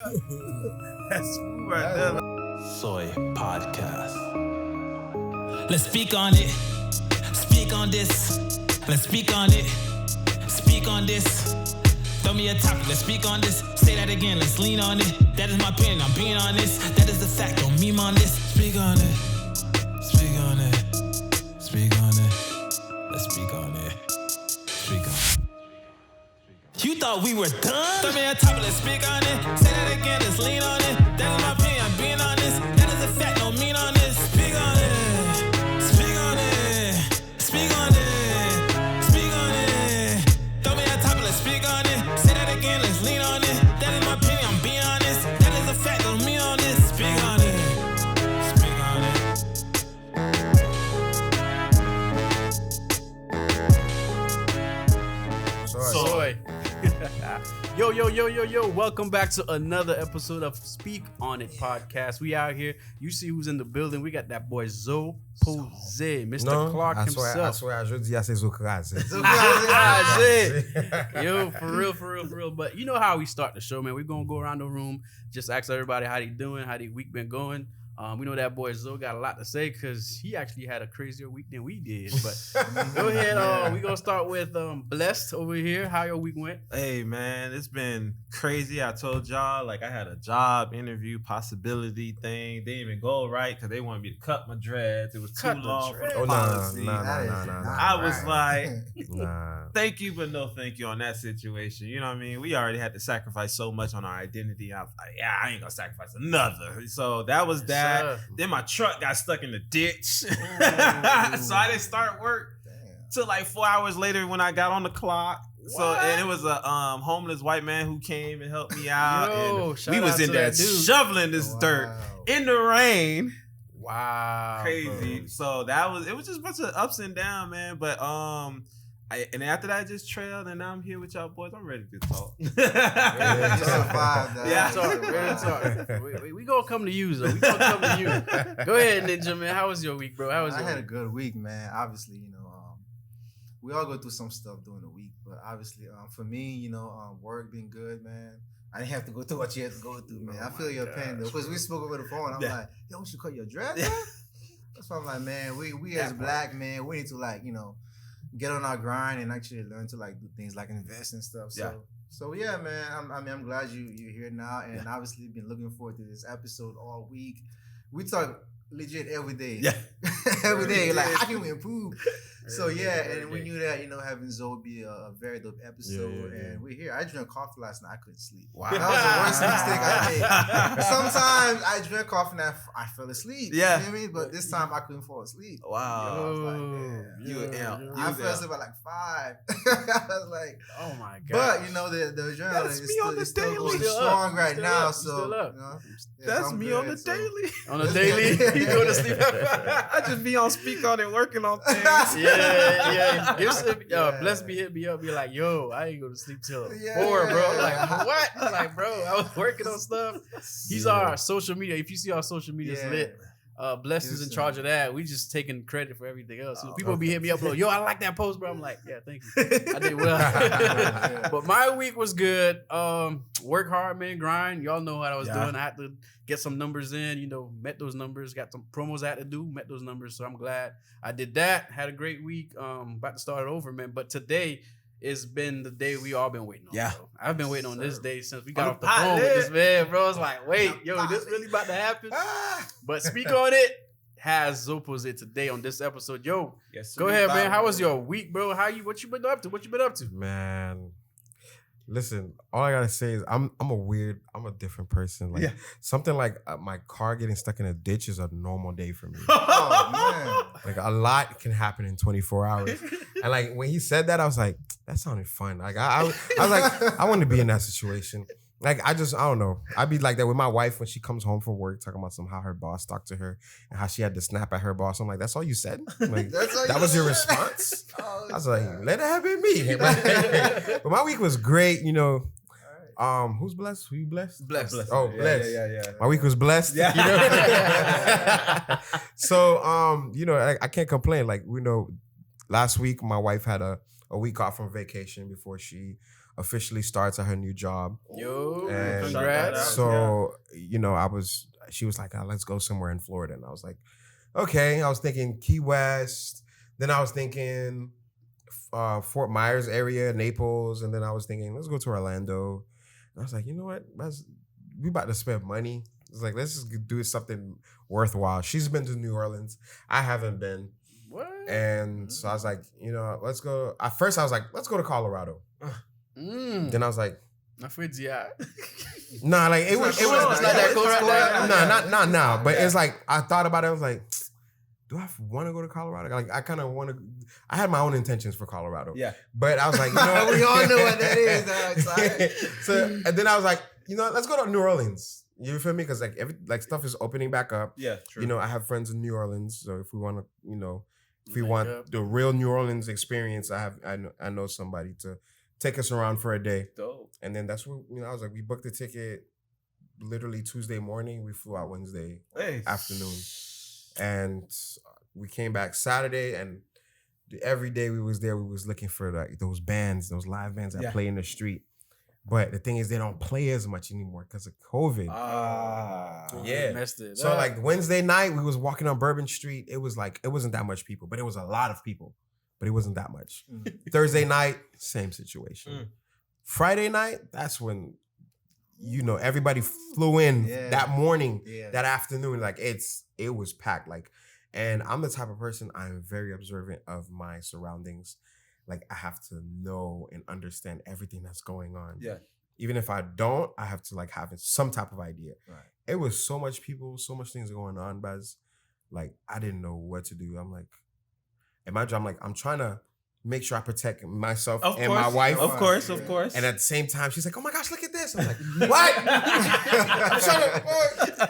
That's smooth right there. Zoe Podcast. Let's speak on it. Speak on this. Let's speak on it. Speak on this. Throw me a topic. Let's speak on this. Say that again. Let's lean on it. That is my opinion. I'm being honest. That is the fact. Don't meme on this. Speak on it. Speak on it. Speak on it. Let's speak on it. Speak on it. You thought we were done? Throw me a topic. Let's speak on it. Say that again. Let's lean on it. That is my opinion. I'm being honest. That is the fact. Don't mean on this. Speak on it. Speak on it. Speak on it. Speak on it. Throw me a topic. Let's speak on it. Say that again. Let's lean on it. That is my opinion. I'm being honest. That is the fact. Don't mean on this. Speak on it. Speak on it. Soy. Yo. Welcome back to another episode of Speak On It Podcast. We out here. You see who's in the building. We got that boy Zoe Poze, Mr. Clark himself. I swear, je dis assez Zokraze. Yo, for real. But you know how we start the show, man. We're going to go around the room, just ask everybody how they doing, how their week been going. We know that boy Zoe got a lot to say because he actually had a crazier week than we did. But go ahead. We're going to start with Blessed over here. How your week went? Hey, man, it's been crazy. I told y'all, like, I had a job interview possibility thing. They didn't even go right because they wanted me to cut my dreads. It was too long for the policy. Nah. I was like, thank you, but no thank you on that situation. You know what I mean? We already had to sacrifice so much on our identity. I was like, yeah, I ain't going to sacrifice another. So that was that. Then my truck got stuck in the ditch. So I didn't start work till like 4 hours later when I got on the clock. So and it was a homeless white man who came and helped me out. Yo, and we was in there shoveling this dirt in the rain. Wow. Crazy. Bro. So it was just a bunch of ups and downs, man. But and after that I just trailed and now I'm here with y'all boys. I'm ready to talk. Ready to talk. We gonna come to you, though. We gonna come to you. Go ahead, Ninja, man. How was your week, bro? How was your week? I had a good week, man. Obviously, we all go through some stuff during the week, but obviously, for me, work been good, man. I didn't have to go through what you had to go through, man. I feel your pain, though, because we spoke over the phone. I'm like, yo, we should cut your dread, man. That's why I'm like, man, we as black men, we need to get on our grind and actually learn to do things like invest and stuff. So yeah, man. I'm glad you're here now, and obviously been looking forward to this episode all week. We talk legit every day. Yeah, every day. Like, how can we improve? So yeah, and we knew that having Zoe be a very dope episode, and we're here. I drank coffee last night. I couldn't sleep. Wow, that was the worst mistake I made. Sometimes I drank coffee and I fell asleep. Yeah, you know what I mean. But this time I couldn't fall asleep. Wow, I was like, I fell asleep at 5. I was like, oh my god. But the adrenaline is still going strong right now. So that's me on the daily. On the daily, you go to sleep. I just be on speak on and working on things. Yeah. Bless me, hit me up. Be like, yo, I ain't go to sleep till 4, bro. I'm like, what? I'm like, bro, I was working on stuff. He's our social media. If you see our social media is lit, Bless is in charge of that. We just taking credit for everything else. So people be hitting me up, like, yo, I like that post, bro. I'm like, yeah, thank you. I did well. But my week was good. Work hard, man, grind. Y'all know what I was doing. I had to get some numbers in, met those numbers, got some promos I had to do, met those numbers. So I'm glad I did that. Had a great week. About to start it over, man. But today it's been the day we all been waiting on. Yeah. Bro. I've been waiting on this day since we got off the phone with this man, bro. I was like, wait, this really about to happen? But Speak On It has Zoe Poze today on this episode. Yo, go ahead, man. How was your week, bro? What you been up to? Man, listen, all I gotta say is I'm a different person. Like something like my car getting stuck in a ditch is a normal day for me. Oh man. Like a lot can happen in 24 hours. And like when he said that, I was like, that sounded fun. Like I was like, I want to be in that situation. Like I don't know. I'd be like that with my wife when she comes home from work, talking about how her boss talked to her and how she had to snap at her boss. I'm like, that's all you said? Like, that was your response? I was like, let it have been me. But my week was great, Who's blessed? Who you blessed? Blessed. Oh, blessed. Yeah. My week was blessed. Yeah. So, I can't complain. Like, last week my wife had a week off from vacation before she officially starts at her new job. Yo, And congrats. So, she was like, let's go somewhere in Florida. And I was like, okay. I was thinking Key West. Then I was thinking Fort Myers area, Naples. And then I was thinking, let's go to Orlando. And I was like, you know what? We about to spend money. It's like, let's just do something worthwhile. She's been to New Orleans. I haven't been. What? And so I was like, let's go. At first I was like, let's go to Colorado. Then I was like, not for yeah. Nah, like it was not that cool right now. Not now. But it's like I thought about it. I was like, do I want to go to Colorado? Like I kind of want to. I had my own intentions for Colorado. Yeah. But I was like, we all know what that is. So and then I was like, let's go to New Orleans. You feel me? Because like stuff is opening back up. Yeah, true. I have friends in New Orleans, so if we want to, if we Link want up. the real New Orleans experience, I know somebody to take us around for a day. Dope. And then that's when I was like, we booked the ticket literally Tuesday morning. We flew out Wednesday afternoon, and we came back Saturday. And every day we was there, we was looking for like those live bands that play in the street. But the thing is, they don't play as much anymore because of COVID. Yeah. Messed it So up. like Wednesday night, we was walking on Bourbon Street. It was like, it wasn't that much people, but it was a lot of people. But it wasn't that much. Thursday night, same situation. Friday night, that's when, everybody flew in that morning, that afternoon. Like it was packed. Like, and I'm the type of person, I'm very observant of my surroundings. Like I have to know and understand everything that's going on. Yeah. Even if I don't, I have to like have some type of idea. Right. It was so much people, so much things going on, Baz. Like I didn't know what to do. I'm like, in my job, I'm trying to make sure I protect myself and my wife. Of course. And at the same time, she's like, "Oh my gosh, look at this!" I'm like, "What?" I'm trying to.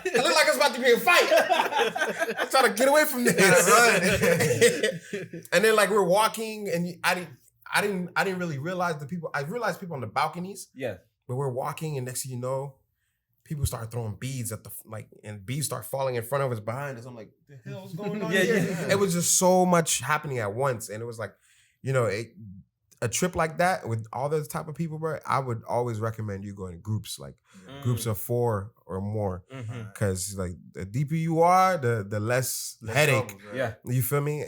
It looked like it's about to be a fight. I'm trying to get away from this. And then like we're walking, and I didn't really realize the people. I realized people on the balconies. Yeah. But we're walking, and next thing you know, people start throwing beads at and beads start falling in front of us, behind us. I'm like, "The hell's going on here?" Yeah. It was just so much happening at once, and it was like, a trip like that with all those type of people, bro, I would always recommend you going in groups, like groups of 4 or more, because like the deeper you are, the less headache. Troubles, right? Yeah. You feel me?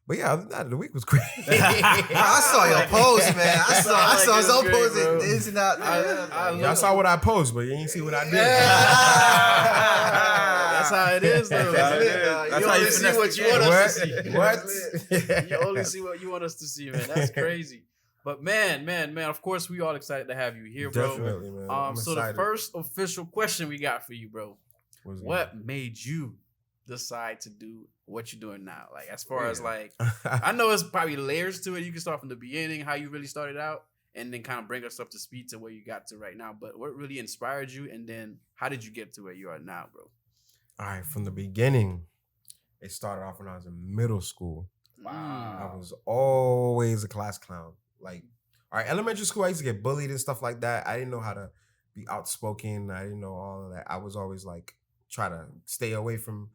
But yeah, other than that, the week was great. I saw your post, man. I saw It was Zoe great, Poze bro. ins and out. Y'all saw what I posted, but you ain't see what I did. That's how it is, though. That's You how you only see finesse what the you game. want us to see. What? You only see what you want us to see, man. That's crazy. But man, of course, we all excited to have you here, bro. Definitely, man. I'm So excited. the first official question we got for you, bro. What's it? What made you decide to do what you're doing now? Like, as far as like, I know it's probably layers to it. You can start from the beginning, how you really started out, and then kind of bring us up to speed to where you got to right now. But what really inspired you, and then how did you get to where you are now, bro? All right, from the beginning, it started off when I was in middle school. Wow. I was always a class clown. Like, all right, elementary school, I used to get bullied and stuff like that. I didn't know how to be outspoken. I didn't know all of that. I was always like, try to stay away from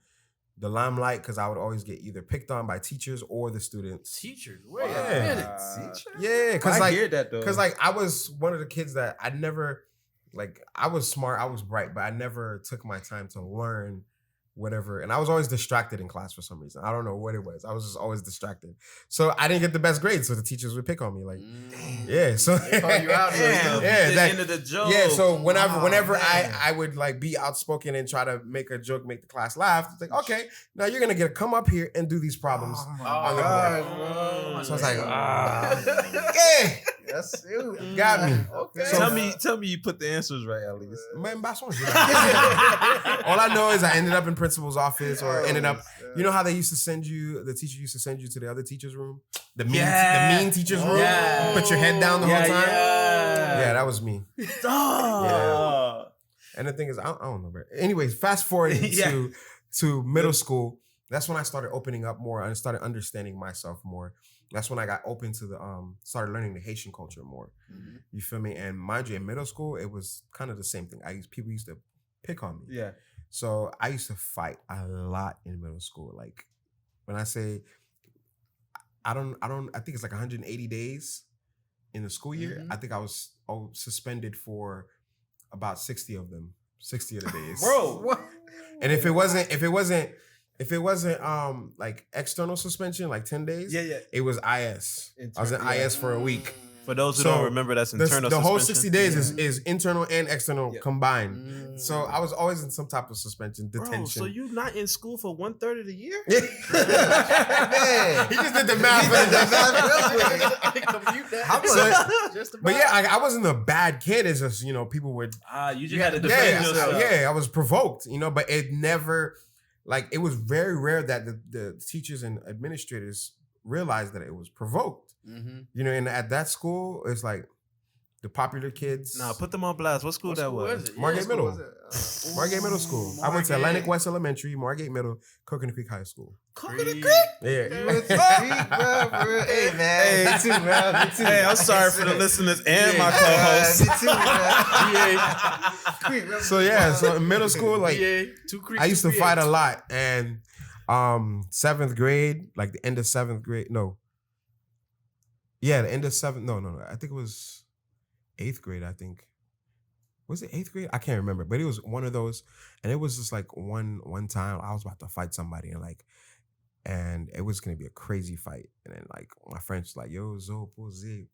the limelight because I would always get either picked on by teachers or the students. Teachers, wait Yeah. a minute. Yeah, because I like, hear that though. because like I was one of the kids that I never, like I was smart, I was bright, but I never took my time to learn whatever. And I was always distracted in class for some reason. I don't know what it was. I was just always distracted. So I didn't get the best grades. So the teachers would pick on me. Like, yeah. So They call you out. Damn. Yeah, The that- end of the joke. yeah. So whenever man. I would like be outspoken and try to make a joke, make the class laugh, it's like, okay, now you're gonna get to come up here and do these problems. Oh my Oh, God, bro. So I was like, Wow. yeah, That's it. got me. Okay. So- tell me you put the answers right at least. Man, that's what all I know is I ended up in principal's office or ended up. You know how they used to send you, the teacher used to send you to the other teacher's room? The mean teacher's room? Yeah. You put your head down the whole time? Yeah. Yeah, that was me. Oh. And the thing is, I don't know. But anyways, fast forward Yeah. to middle school. That's when I started opening up more and started understanding myself more. That's when I got open to started learning the Haitian culture more. You feel me? And mind you, in middle school, it was kind of the same thing. People used to pick on me. Yeah. So I used to fight a lot in middle school. Like when I say I think it's like 180 days in the school year, I think I was suspended for about 60 of them. 60 of the days. Bro. What? And if it wasn't like external suspension, like 10 days, it was IS. I was in IS for a week. For those who don't remember, that's internal. The whole 60 days is internal and external combined. So I was always in some type of suspension, detention. Bro, so you not in school for 1/3 of the year? Man, he just did the math. But yeah, I wasn't a bad kid. It's just, people would. You just had to defend yourself. Yeah, I was provoked, but it never, it was very rare that the teachers and administrators realized that it was provoked. And at that school, it's like the popular kids. Nah, put them on blast. What school that was? Margate Middle. Margate Middle School. I went to Atlantic West Elementary, Margate Middle, Coconut Creek High School. Coconut Creek? Yeah. You went to Creek, bro. Hey, man. Me too, bro. Me too. Hey, I'm sorry for the listeners and my co-hosts. Me too, bro. So in middle school, I used to fight a lot. And 7th grade, like the end of 7th grade, the end of 7th. No. I think it was 8th grade, I think. Was it 8th grade? I can't remember. But it was one of those. And it was just like one time I was about to fight somebody and it was going to be a crazy fight. And then my friends were like, yo, Zoe Poze,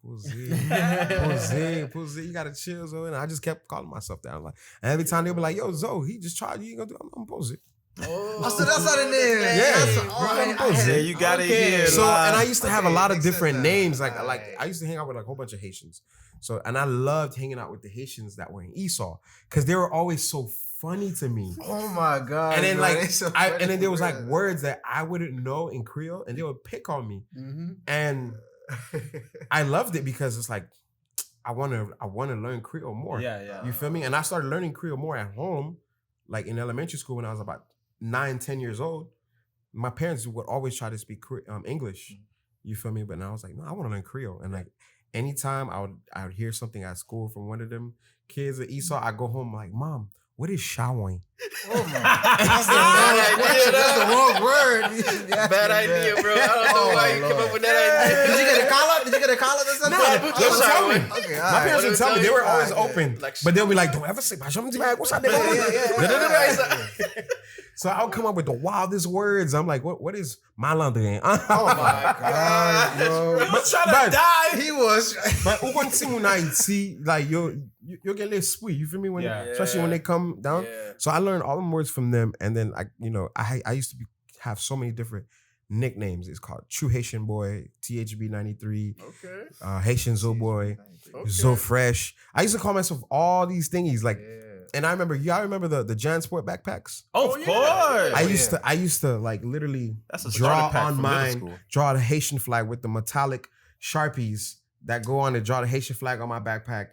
you got to chill, Zoe. And I just kept calling myself that. And every time they would be like, yo, Zoe, he just tried you. You going to do I'm Poze. Oh, so that's not in there. Yeah, you got to hear. So, and I used to have a lot of different names. I used to hang out with a whole bunch of Haitians. So, and I loved hanging out with the Haitians that were in Esau because they were always so funny to me. Oh my God. And then and then there was words that I wouldn't know in Creole and they would pick on me. And I loved it because it's like, I want to learn Creole more. Yeah. You feel me? And I started learning Creole more at home, like in elementary school when I was about 9-10 years old. My parents would always try to speak English. You feel me? But now I was like, no, I want to learn Creole. And anytime I would hear something at school from one of them kids at Esau, I go home like, Mom, what is showering? Oh my God. That's the wrong word. Bad idea, bro. I don't know why you come up with that idea. Did you get a collar or something? No, they would tell me. Okay, my parents would tell me. They were always open. But they'll be like, don't ever say, what's up? So I would come up with the wildest words. I'm like, what is malandrin? Oh my God, bro. He was trying to die. He was. But one thing when I see, you'll get a little sweet. You feel me? Especially when they come down. Yeah. So I learned all the words from them. And then I used to have so many different nicknames. It's called True Haitian Boy, THB 93. Okay. Haitian Zo Boy, Zo Fresh. I used to call myself all these thingies. And I remember, y'all remember the JanSport backpacks? Oh, of course. I used to literally That's a draw starter pack on for middle mine, school. draw the Haitian flag with the metallic Sharpies that go on to draw the Haitian flag on my backpack.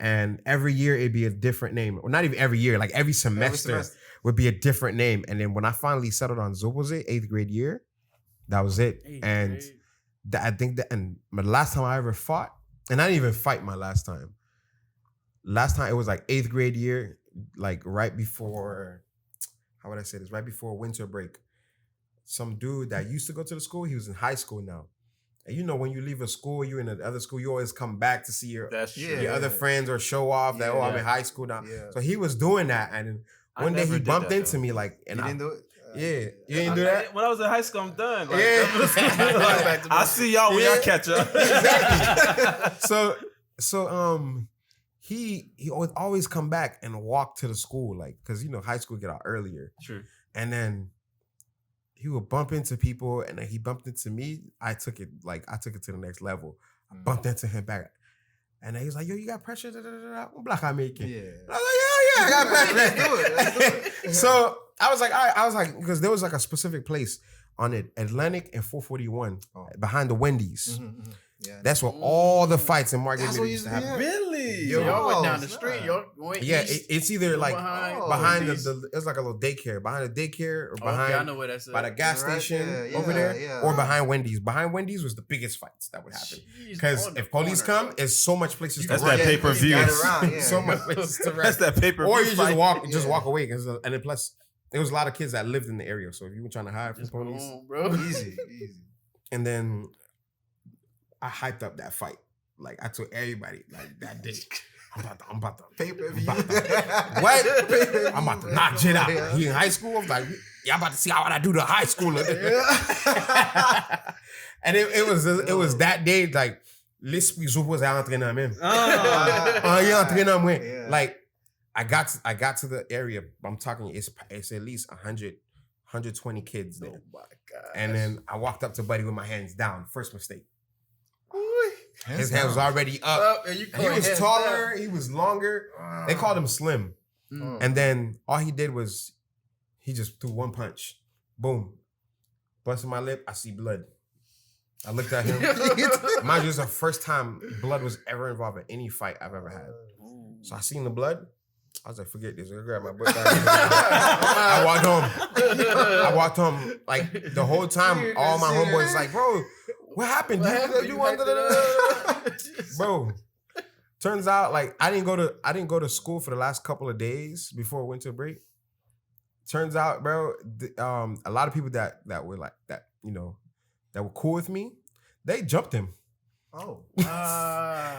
And every year it'd be a different name. Well, not even every year, every semester would be a different name. And then when I finally settled on Zoe Poze, 8th grade year, that was it. And I think that, and the last time I ever fought, and I didn't even fight my last time. Last time it was 8th grade year, right before, how would I say this? Right before winter break. Some dude that used to go to the school, he was in high school now. And when you leave a school, you're in another school, you always come back to see your other friends or show off that, I'm in high school now. Yeah. So he was doing that. And one day he bumped into me and you didn't do it? You didn't do that? When I was in high school, I'm done. I see y'all when y'all catch up. Exactly. So he would always come back and walk to the school, because high school get out earlier. True. And then he would bump into people, and then he bumped into me. I took it to the next level. I bumped into him back. And then he was like, yo, you got pressure? I'm black, I make it. Yeah. I was like, yeah, I got pressure. Let's do it. So I was like, all right. Because there was a specific place on it, Atlantic and 441, behind the Wendy's. Mm-hmm. Yeah. That's where all the fights in Margate Middle used to happen. Really? Y'all went down the street. Y'all went east. It's either behind east. it's like a little daycare, behind the daycare or behind I know where that's at. by the gas station over there, or behind Wendy's. Behind Wendy's was the biggest fights that would happen because if police come, it's so much places to that's run. that pay-per-view. So much places to run. That's that pay-per-view. Or you just walk away, and then plus there was a lot of kids that lived in the area, so if you were trying to hide from police, bro, easy. And then I hyped up that fight Like I told everybody like that day. I'm about to Pay-per-view. what? I'm about to knock Jit out. He in high school. I'm like, yeah, I'm about to see how I do the high schooler. And it was that day like l'esprit suppose entraîner même. Il entraîner moi. Like I got to the area. I'm talking. It's at least 120 kids there. Oh my god! And then I walked up to Buddy with my hands down. First mistake. His Hands hands was down. already up. And He was taller. He was longer. They called him Slim. And then all he did was he just threw one punch. Boom. Busted my lip. I see blood. I looked at him. Mind you, this is the first time blood was ever involved in any fight I've ever had. So I seen the blood. I was like, forget this. I grabbed my book bag. I walked home. Like the whole time, all my homeboys like, bro, what happened? Bro, turns out like I didn't go to school for the last couple of days before winter break. Turns out, bro, a lot of people that were like that, you know, that were cool with me, they jumped him. Oh.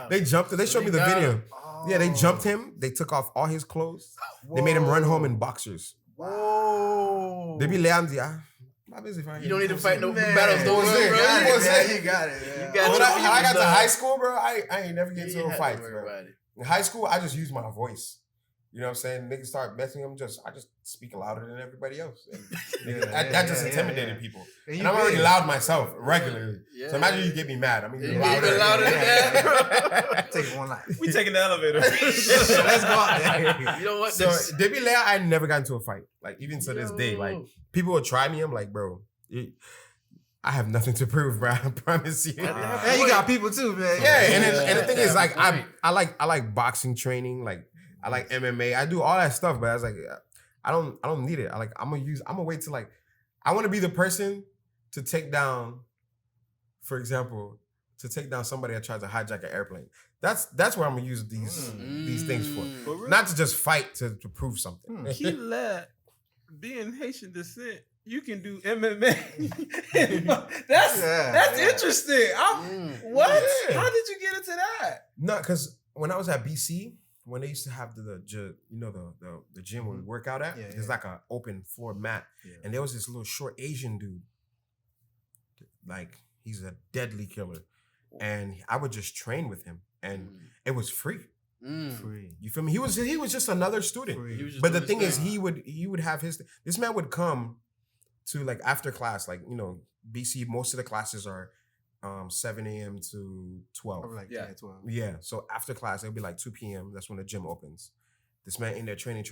They jumped him. They showed me the video. Yeah, they jumped him. They took off all his clothes. They made him run home in boxers. Whoa. They be Leandri. You don't need to fight no battles. Don't You got it. When I got to high school, bro, I ain't never get into a fight, Don't bro. worry about it. In high school, I just used my voice. You know what I'm saying? Niggas start messing them. I just speak louder than everybody else. And that just intimidated people. And I'm already loud myself regularly. So imagine you get me mad. I mean, You even louder than that. Take one line. We taking the elevator. Let's go out there. You know what? So Debbie Leia, I never got into a fight. Like even to this day, like people will try me. I'm like, bro, I have nothing to prove, bro. I promise you. And you got people too, man. Yeah, and the thing is, like, I like boxing training, like I like MMA. I do all that stuff, but I was like, I don't need it. I'm gonna wait till like I want to be the person to take down, for example, somebody that tries to hijack an airplane. That's where I'm gonna use these things for. Not to just fight to prove something. He let being Haitian descent. You can do MMA. That's interesting. What? Yeah. How did you get into that? No, because when I was at BC, when they used to have the gym where we work out at, there's like an open floor mat, and there was this little short Asian dude. Like he's a deadly killer, and I would just train with him, and it was free. Free. You feel me? He was just another student. But the thing is, he would have his. This man would come to like after class, like you know, BC. Most of the classes are 7 a.m. to 12. Like, 12. Yeah. So after class, it'll be like 2 p.m. That's when the gym opens. This man in there training,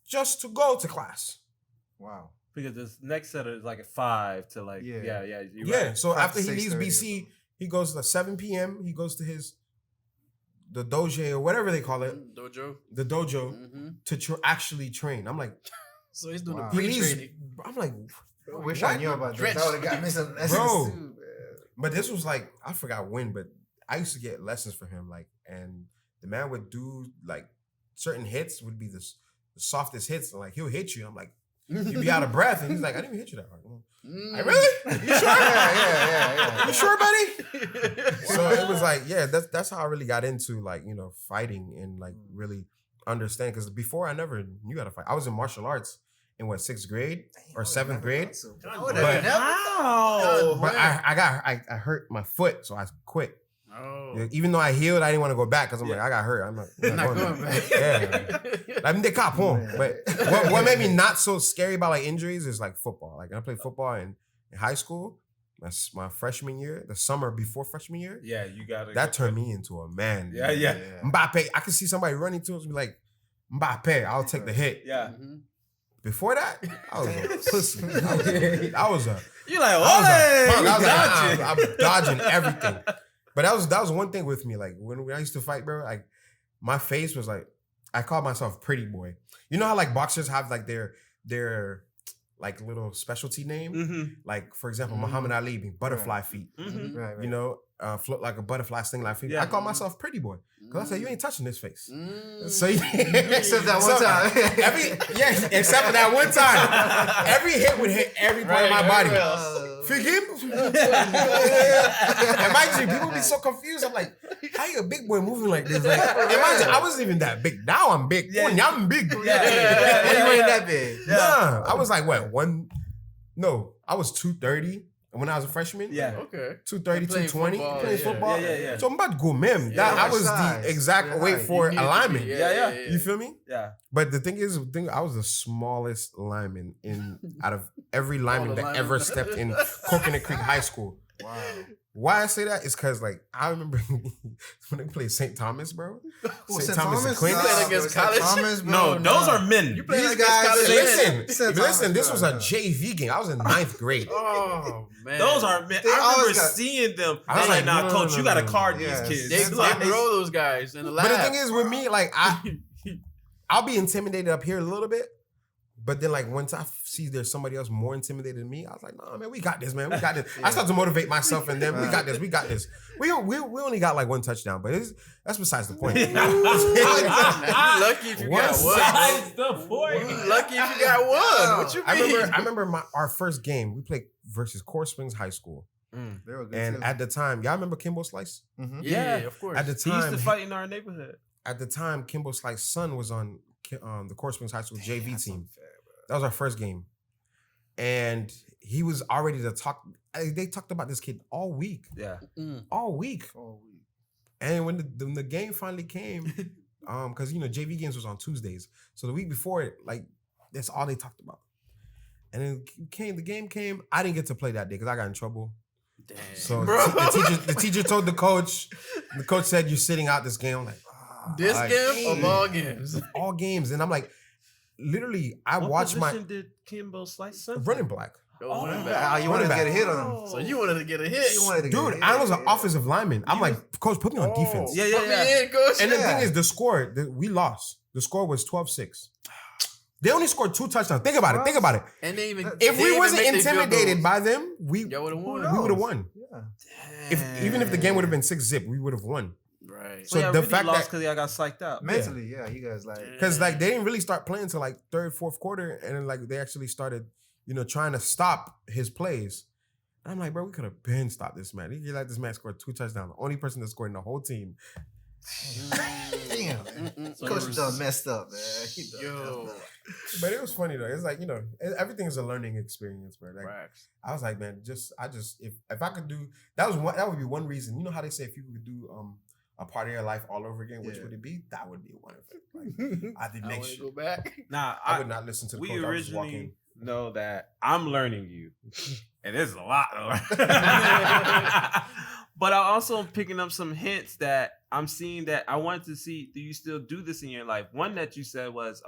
just to go to class. Wow. Because this next set is like at 5 to like yeah. Right. So after he 6:30 leaves BC, he goes to 7 p.m. He goes to the dojo or whatever they call it. Dojo. The dojo to actually train. I'm like, so he's doing the he leaves. pre-training. I'm like, I wish I knew about this. That would have got me some lessons Bro. too, man. But this was like, I forgot when, but I used to get lessons from him. Like, and the man would do like certain hits would be the softest hits. And like, he'll hit you. I'm like, you'd be out of breath. And he's like, I didn't even hit you that hard. Like, really? You sure? Yeah. You sure, buddy? So it was like, yeah, that's how I really got into like, you know, fighting and like really understand. Because before I never knew how to fight. I was in martial arts in 6th grade or 7th grade. But I hurt my foot, so I quit. Oh. Even though I healed, I didn't want to go back because I'm like, I got hurt. I'm not going back. Yeah. Like, they cop home. But what made me not so scary about like injuries is like football. Like I played football in high school. That's my freshman year, the summer before freshman year. Yeah, you gotta. That turned me into a man. Yeah. Mbappe, I could see somebody running to us and be like, Mbappe, I'll take the hit. Yeah. Before that, I was a pussy. I was a. You like, I'm dodging everything. But that was one thing with me. Like when I used to fight, bro, like my face was like, I called myself pretty boy. You know how like boxers have like their like little specialty name? Like for example, Muhammad Ali being butterfly feet. Right. You know, float like a butterfly, sting like feet. I call myself pretty boy. Because I said, you ain't touching this face. So Except that one time. Except for that one time. Every hit would hit every part of my body. Fig him? And mind you, people be so confused. I'm like, how you a big boy moving like this? Like, imagine, I wasn't even that big. Now I'm big. Yeah. I'm big. You ain't that big. Nah, I was like, what, I was 230 when I was a freshman. Yeah. Okay. 230, 220. Playing football. Yeah. So I'm about to go mem. Yeah, I was size. the exact Yeah, weight for You need a to lineman. be, Yeah. You feel me? Yeah. But the thing is, I was the smallest lineman out of every lineman that ever stepped in Coconut Creek High School. Wow. Why I say that is because, like, I remember when they played St. Thomas, bro. St. Thomas and Queens. You playing against college? No, those are men. You playing These against guys- college? Listen, this was a JV game. I was in 9th grade. Oh man, Those are men. They I remember always got- seeing them. I I was was like, like, nah, no, coach, no, you no, got to no, card no. these Yes. kids. they It's like- grow those guys in the lab. But the thing is, with me, like, I'll be intimidated up here a little bit. But then, like, once I see there's somebody else more intimidated than me, I was like, nah, man, we got this, man. We got this. I start to motivate myself and then we got this. We only got like one touchdown, but that's besides the point. you lucky if you got one. Besides the point. You lucky if you got one. What you mean? I remember our first game, we played versus Core Springs High School. They were good And too. at the time, y'all remember Kimbo Slice? Yeah, of course. At the He used to time, fight in our neighborhood. Kimbo Slice's son was on the Core Springs High School JV team. That was our first game. And he was already to talk. They talked about this kid all week. Yeah. All week. And when the game finally came, because JV games was on Tuesdays. So the week before it, like, that's all they talked about. And then the game came. I didn't get to play that day because I got in trouble. Damn. So Bro. the teacher told the coach. The coach said, "You're sitting out this game." I'm like, This like, game of all games. all games, and I'm like, literally, I What watched my position did Kimbo Slice son? running black. You You wanted wanted to back. get a hit on him. So you wanted to get a hit. You wanted to get a Dude, hit. I was an offensive lineman. I'm like, coach, put me on defense. Yeah, Put me in, coach. And the Yeah. thing is, the score, we lost. The score was 12-6. They only scored 2 touchdowns. Think about it. And they even If they we even wasn't make their field intimidated goals. by them, we y'all would have won. would have won. Yeah. Even if the game would have been 6-0, we would have won. Right. So So yeah, the really fact lost that, because y'all got psyched out. Mentally, yeah, you guys like. because like they didn't really start playing until like 3rd, 4th quarter, and then like they actually started, trying to stop his plays. And I'm like, bro, we could have been stopped this man. He let this man score 2 touchdowns. The only person that scored in the whole team. Damn. Coach done messed up, man. He done Yo. messed up. But it was funny though. It's like, everything is a learning experience, bro. Like, Right. I was like, man, if I could do that would be one reason. You know how they say if you could do a part of your life all over again, which Yeah. would it be? That would be one of it. Like, I did I make want to sure go back. Nah, I would not listen to the we coach. I would just walk in. originally know that I'm learning you, and there's a lot. But I also am picking up some hints that I'm seeing that I wanted to see. Do you still do this in your life? One that you said was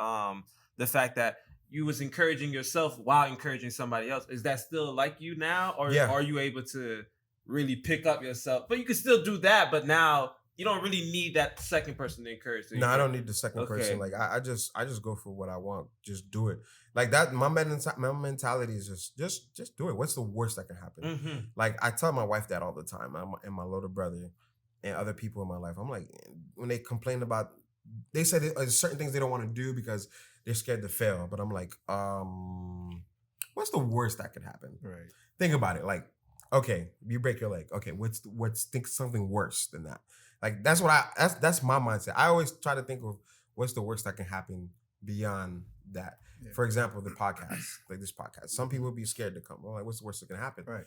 the fact that you was encouraging yourself while encouraging somebody else. Is that still like you now, or Yeah. are you able to really pick up yourself? But you can still do that. But now you don't really need that second person to encourage. No, I don't need the second Okay. person. Like I just go for what I want. Just do it. Like that. My mentality is just do it. What's the worst that can happen? Mm-hmm. Like I tell my wife that all the time. And my little brother and other people in my life. I'm like, when they complain about, they said there's certain things they don't want to do because they're scared to fail. But I'm like, what's the worst that could happen? Right. Think about it. Like, okay, you break your leg. Okay, think something worse than that. Like that's my mindset. I always try to think of what's the worst that can happen beyond that. Yeah. For example, the podcast, like this podcast. Some people be scared to come. Well, like, what's the worst that can happen? Right.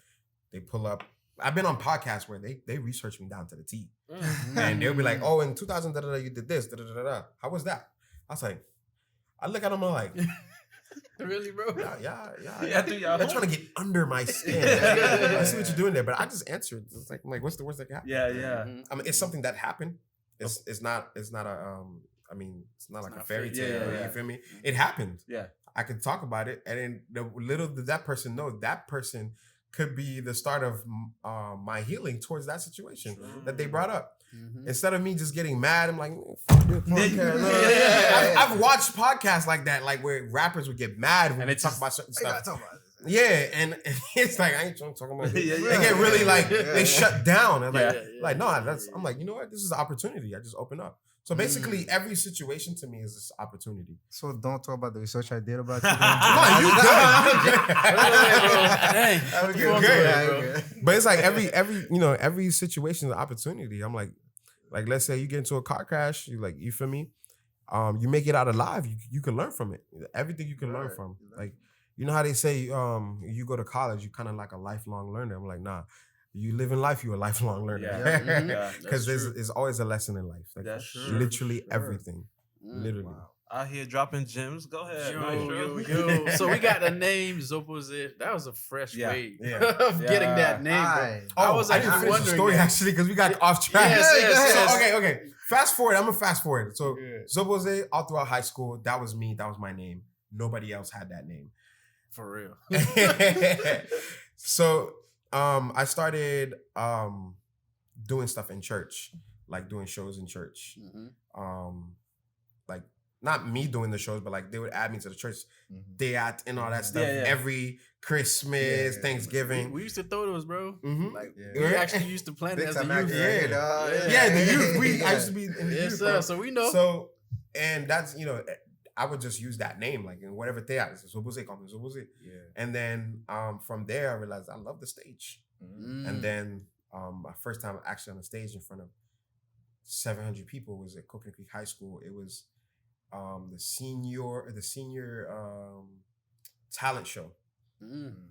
They pull up. I've been on podcasts where they research me down to the T, Mm-hmm. and they'll be like, "Oh, in 2000, you did this. How was that?" I was like, I look at them and I'm like, Really, bro? yeah. Yeah, do y'all. They're trying to get under my skin. I see what you're doing there, but I just answered. It's like, I'm like, what's the worst that can happen? Yeah, yeah. I mean, it's something that happened. It's not a I mean, it's not like a fairy tale. yeah. You feel me? It happened. Yeah. I could talk about it, and then the little did that person know, that person could be the start of my healing towards that situation that they brought up. Instead of me just getting mad, I'm like, fuck this podcast. I've watched podcasts like that, like where rappers would get mad when And they it's talk just- about certain I gotta stuff. talk about this. Yeah, and it's like I ain't trying to talk about this. Yeah, They get really like they shut down. I'm like, Yeah. no, I'm like, you know what? This is an opportunity. I just open up. So basically, every situation to me is this opportunity. So don't talk about the research I did about you. No, you good. You're good. But it's like every situation is an opportunity. I'm like let's say you get into a car crash, you feel me? You make it out alive. You can learn from it. Everything you can learn from. Like, you know how they say, you go to college, you kind of like a lifelong learner. I'm like, nah. You live in life, you're a lifelong learner. Because there's always a lesson in life. Like, that's literally everything. Literally. Wow. Out here dropping gems. Go ahead. Yo. So we got the name Zoe Poze. That was a fresh way of getting that name. I was actually wondering the story actually because we got off track. Yes. Okay. Fast forward. I'm gonna fast forward. So Zoe Poze, all throughout high school, that was me. That was my name. Nobody else had that name. For real. So I started doing stuff in church, like doing shows in church. Like not me doing the shows, but like they would add me to the church dayat and all that stuff. Every Christmas, Thanksgiving. We used to throw those, bro. Like we actually used to plan it as a youth. The youth. I used to be in the youth. Bro. So we know. So and that's I would just use that name, like in whatever theater. So Zoe Poze, call me Zoe Poze. And then from there, I realized I love the stage. And then my first time actually on the stage in front of 700 people was at Coconut Creek High School. It was the senior talent show.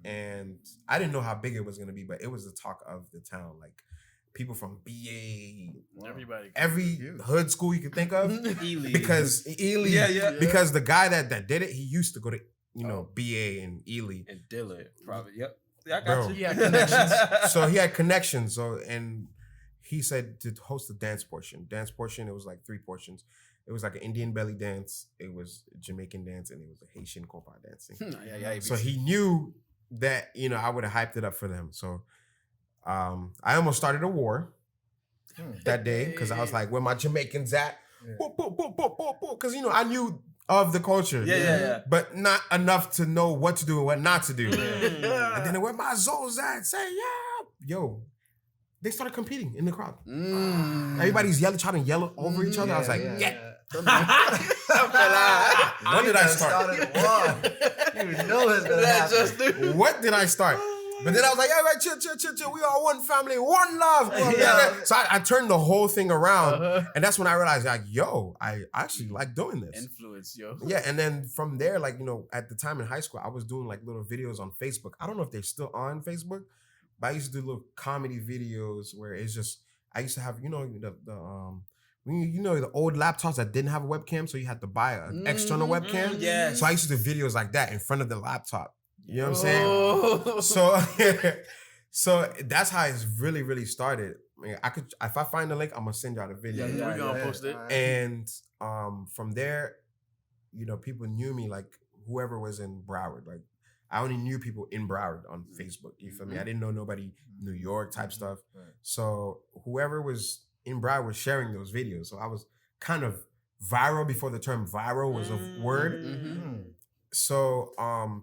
And I didn't know how big it was going to be, but it was the talk of the town. Like, people from BA, every hood school you could think of, Ely. because the guy that did it, he used to go to BA and Ely and Dillard, probably. Yep, I got you. He had connections. So he had connections. So and he said to host the dance portion. It was like 3 portions. It was like an Indian belly dance, it was a Jamaican dance, and it was a Haitian compa dancing. So he knew that I would have hyped it up for them. So I almost started a war that day because I was like, where my Jamaicans at? Because I knew of the culture, but not enough to know what to do and what not to do. And then where my Zoes at? Say yo. They started competing in the crowd. Everybody's trying to yell over each other. I was like, When did I start? You know it's gonna happen. What did I start? But then I was like, all right, chill. We are one family, one love. So I turned the whole thing around. And that's when I realized, like, I actually like doing this. Influence, yo. Yeah, and then from there, like, at the time in high school, I was doing like little videos on Facebook. I don't know if they're still on Facebook, but I used to do little comedy videos where it's just, I used to have, the old laptops that didn't have a webcam, so you had to buy an external webcam. Yes. So I used to do videos like that in front of the laptop. You know what I'm saying? So that's how it's really, really started. I mean, if I find the link, I'm gonna send y'all the video. We're gonna post it. And from there, people knew me, like whoever was in Broward. Like I only knew people in Broward on Facebook. You feel me? I didn't know nobody New York type stuff. Right. So whoever was in Broward was sharing those videos. So I was kind of viral before the term viral was a word. So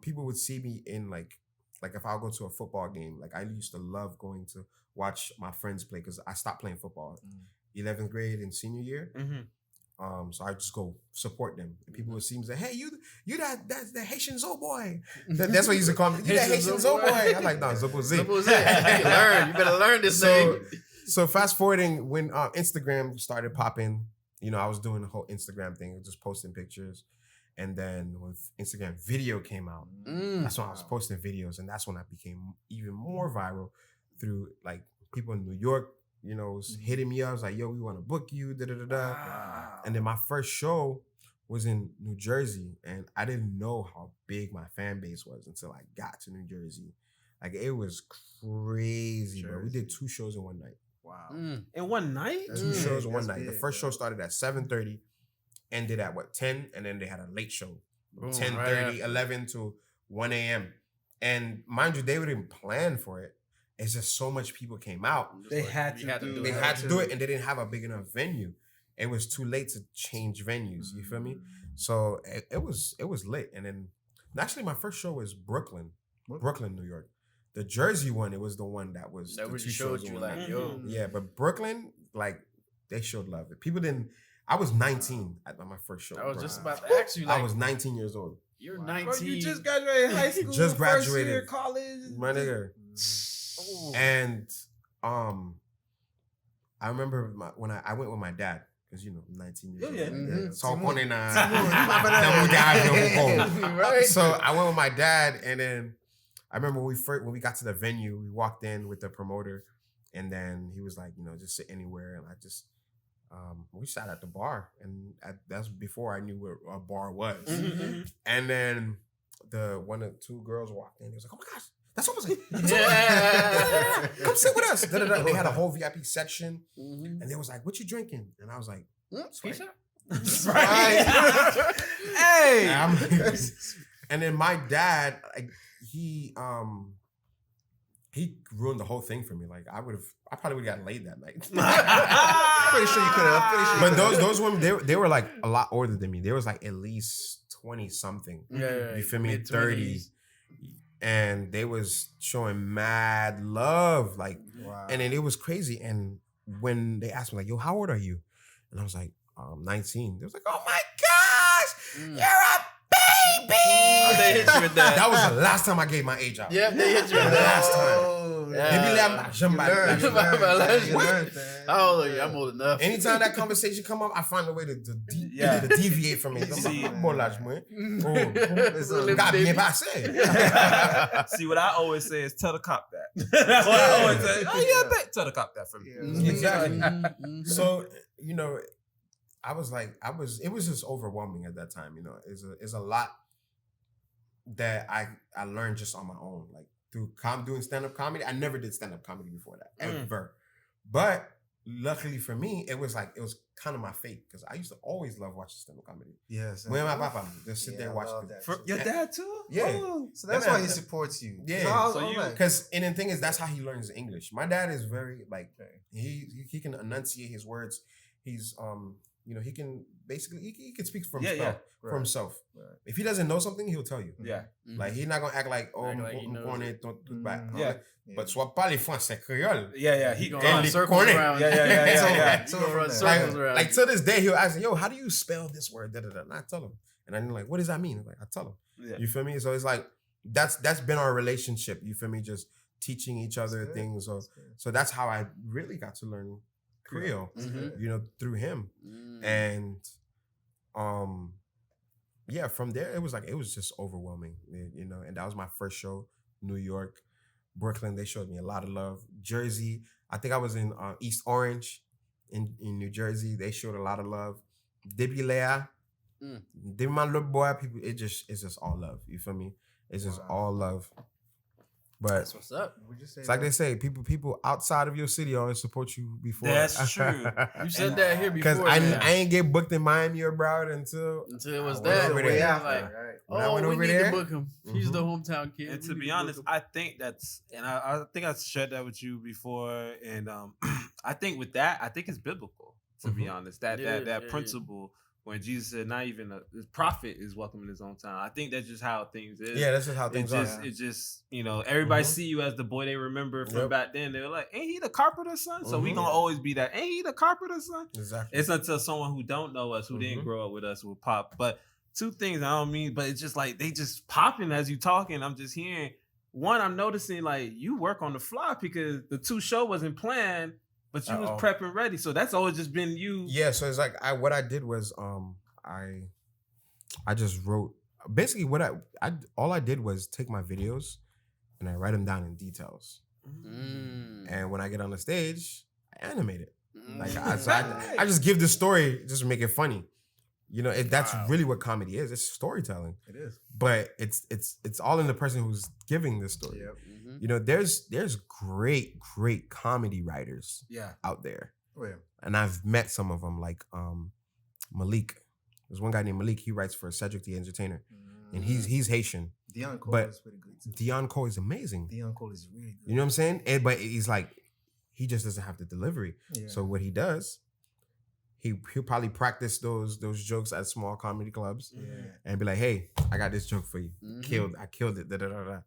people would see me in like if I'll go to a football game, like I used to love going to watch my friends play because I stopped playing football 11th grade and senior year. So I just go support them. And people would see me and say, hey, you that's the Haitian Zoe boy. That's what he used to call me. You that Haitian Zoe boy. I'm like, no, Zoe Poze. You better learn this thing. So fast forwarding when Instagram started popping, I was doing the whole Instagram thing, just posting pictures. And then when Instagram video came out, that's when I was posting videos. And that's when I became even more viral through like people in New York, was hitting me up. I was like, yo, we want to book you, Wow. And then my first show was in New Jersey. And I didn't know how big my fan base was until I got to New Jersey. Like it was crazy, bro. We did 2 shows in one night. Wow. In one night? 2 shows in one night. The first show started at 7:30. Ended at 10, and then they had a late show, 10:30, 11 to 1 a.m. And mind you, they didn't plan for it. It's just so much people came out. They had to do it, and they didn't have a big enough venue. It was too late to change venues. You feel me? So it was lit. And then actually, my first show was Brooklyn, New York. The Jersey one, it was the one that was that really showed you like, yo, yeah. But Brooklyn, like they showed love. People didn't. I was 19 at my first show. I was bro. just about to ask you. Like, I was 19 years old. You're Bro, 19. you just graduated high school. Just First graduated. year college. My nigga. And I remember when I went with my dad, because 19 years old. Mhm. So Right. So I went with my dad, and then I remember when we got to the venue, we walked in with the promoter, and then he was like, just sit anywhere, and I just we sat at the bar, and that's before I knew what a bar was. Mm-hmm. And then two girls walked in. He was like, "Oh my gosh, that's almost like come sit with us." They had a whole VIP section, and they was like, "What you drinking?" And I was like, Peace out. Right. Hey. And then my dad, he ruined the whole thing for me. Like I probably would have gotten laid that night. Pretty sure you could have. But those women, they were like a lot older than me. They was like at least 20 something. Yeah, You feel me? mid-20s. 30. And they was showing mad love. Like, Wow. and then it was crazy. And when they asked me, like, yo, how old are you? And I was like, 19. They was like, oh my gosh, you're a baby. They hit you with that. That was the last time I gave my age out. Yep, they hit you with The that. last time. Yeah. You learned, man. How old are you? I'm old enough. Anytime that conversation come up, I find a way to Yeah. deviate from it. See. Got bien passé. See, what I always say is tell the cop that. That's what I always say. Oh yeah, tell the cop that for me. Yeah. Exactly. Mhm. So, I was like, it was just overwhelming at that time. It's a lot that I learned just on my own, like through doing stand-up comedy. I never did stand-up comedy before that, ever. But luckily for me, it was kind of my fate, because I used to always love watching stand-up comedy. Yes. When my papa just sit there I watch love it. that For too. your dad too? Yeah. Oh. So that's Yeah, why man. he supports you. Yeah. So you- Because and the thing is, that's how he learns English. My dad is very he can enunciate his words. He's he can basically he can speak for himself. For Right. himself. Right. If he doesn't know something, he'll tell you. Yeah. Like he's not gonna act like Act like he knows it. Yeah. But soit pas les français créole. Yeah. He He gonna And run the circles corner. around. Yeah. He gonna run Like- circles around. Like to this day, he'll ask, "Yo, how do you spell this word?" Da, da, da. And I tell him, and I'm like, "What does that mean?" I'm like, I tell him. Yeah. You feel me? So it's like that's been our relationship. You feel me? Just teaching each other good. things. That's good. So that's how I really got to learn Creole. Mhm. Through him. And yeah, from there it was just overwhelming. And that was my first show. New York, Brooklyn, they showed me a lot of love. Jersey, I think I was in East Orange in New Jersey. They showed a lot of love. Debi Lea, Debi my little boy, people, it's just all love. You feel me? It's just all love. But That's what's up. Would you say it's like that? they say, people outside of your city always support you before. That's true. You said that here Because before. I man. ain't get booked in Miami or Broward until Until it was I went that. over Way there. Way after, after, like, right? When I went we over need there- to book him. He's the hometown kid. And We to need be book honest, him. I think that's, and I think I shared that with you before, and I think with that, I think it's biblical. To be honest, that Yeah. principle when Jesus said, "Not even a prophet is welcome in his own town." I think that's just how things is. Yeah, that's just how things are. It's just everybody Mhm. see you as the boy they remember from Yep. back then. They were like, "Ain't he the carpenter's son?" So we Mhm. gonna always be that. Ain't he the carpenter's son? Exactly. It's until someone who don't know us, who didn't Mhm. grow up with us, will pop. But two things I don't mean, but it's just like they just popping as you talking. I'm just hearing. One, I'm noticing like you work on the fly because the 2 show wasn't planned, but you was Uh-oh. prepping ready. So that's always just been you. Yeah, so it's like what I did was I just wrote basically what all I did was take my videos and I write them down in details. And when I get on the stage, I animate it. Like I just give the story just to make it funny. That's really what comedy is. It's storytelling. It is. But it's all in the person who's giving the story. Yep. There's great comedy writers Yeah. out there. Oh, yeah. And I've met some of them, like Malik. There's one guy named Malik. He writes for Cedric the Entertainer, and he's Haitian. Dion Cole but is pretty good too. Dion Cole is amazing. Dion Cole is really good. You know what I'm saying? But he's like, he just doesn't have the delivery. Yeah. So what he does, he'll probably practice those jokes at small comedy clubs Yeah. and be like, "Hey, I got this joke for you. Mhm. I killed it." Da, da, da, da.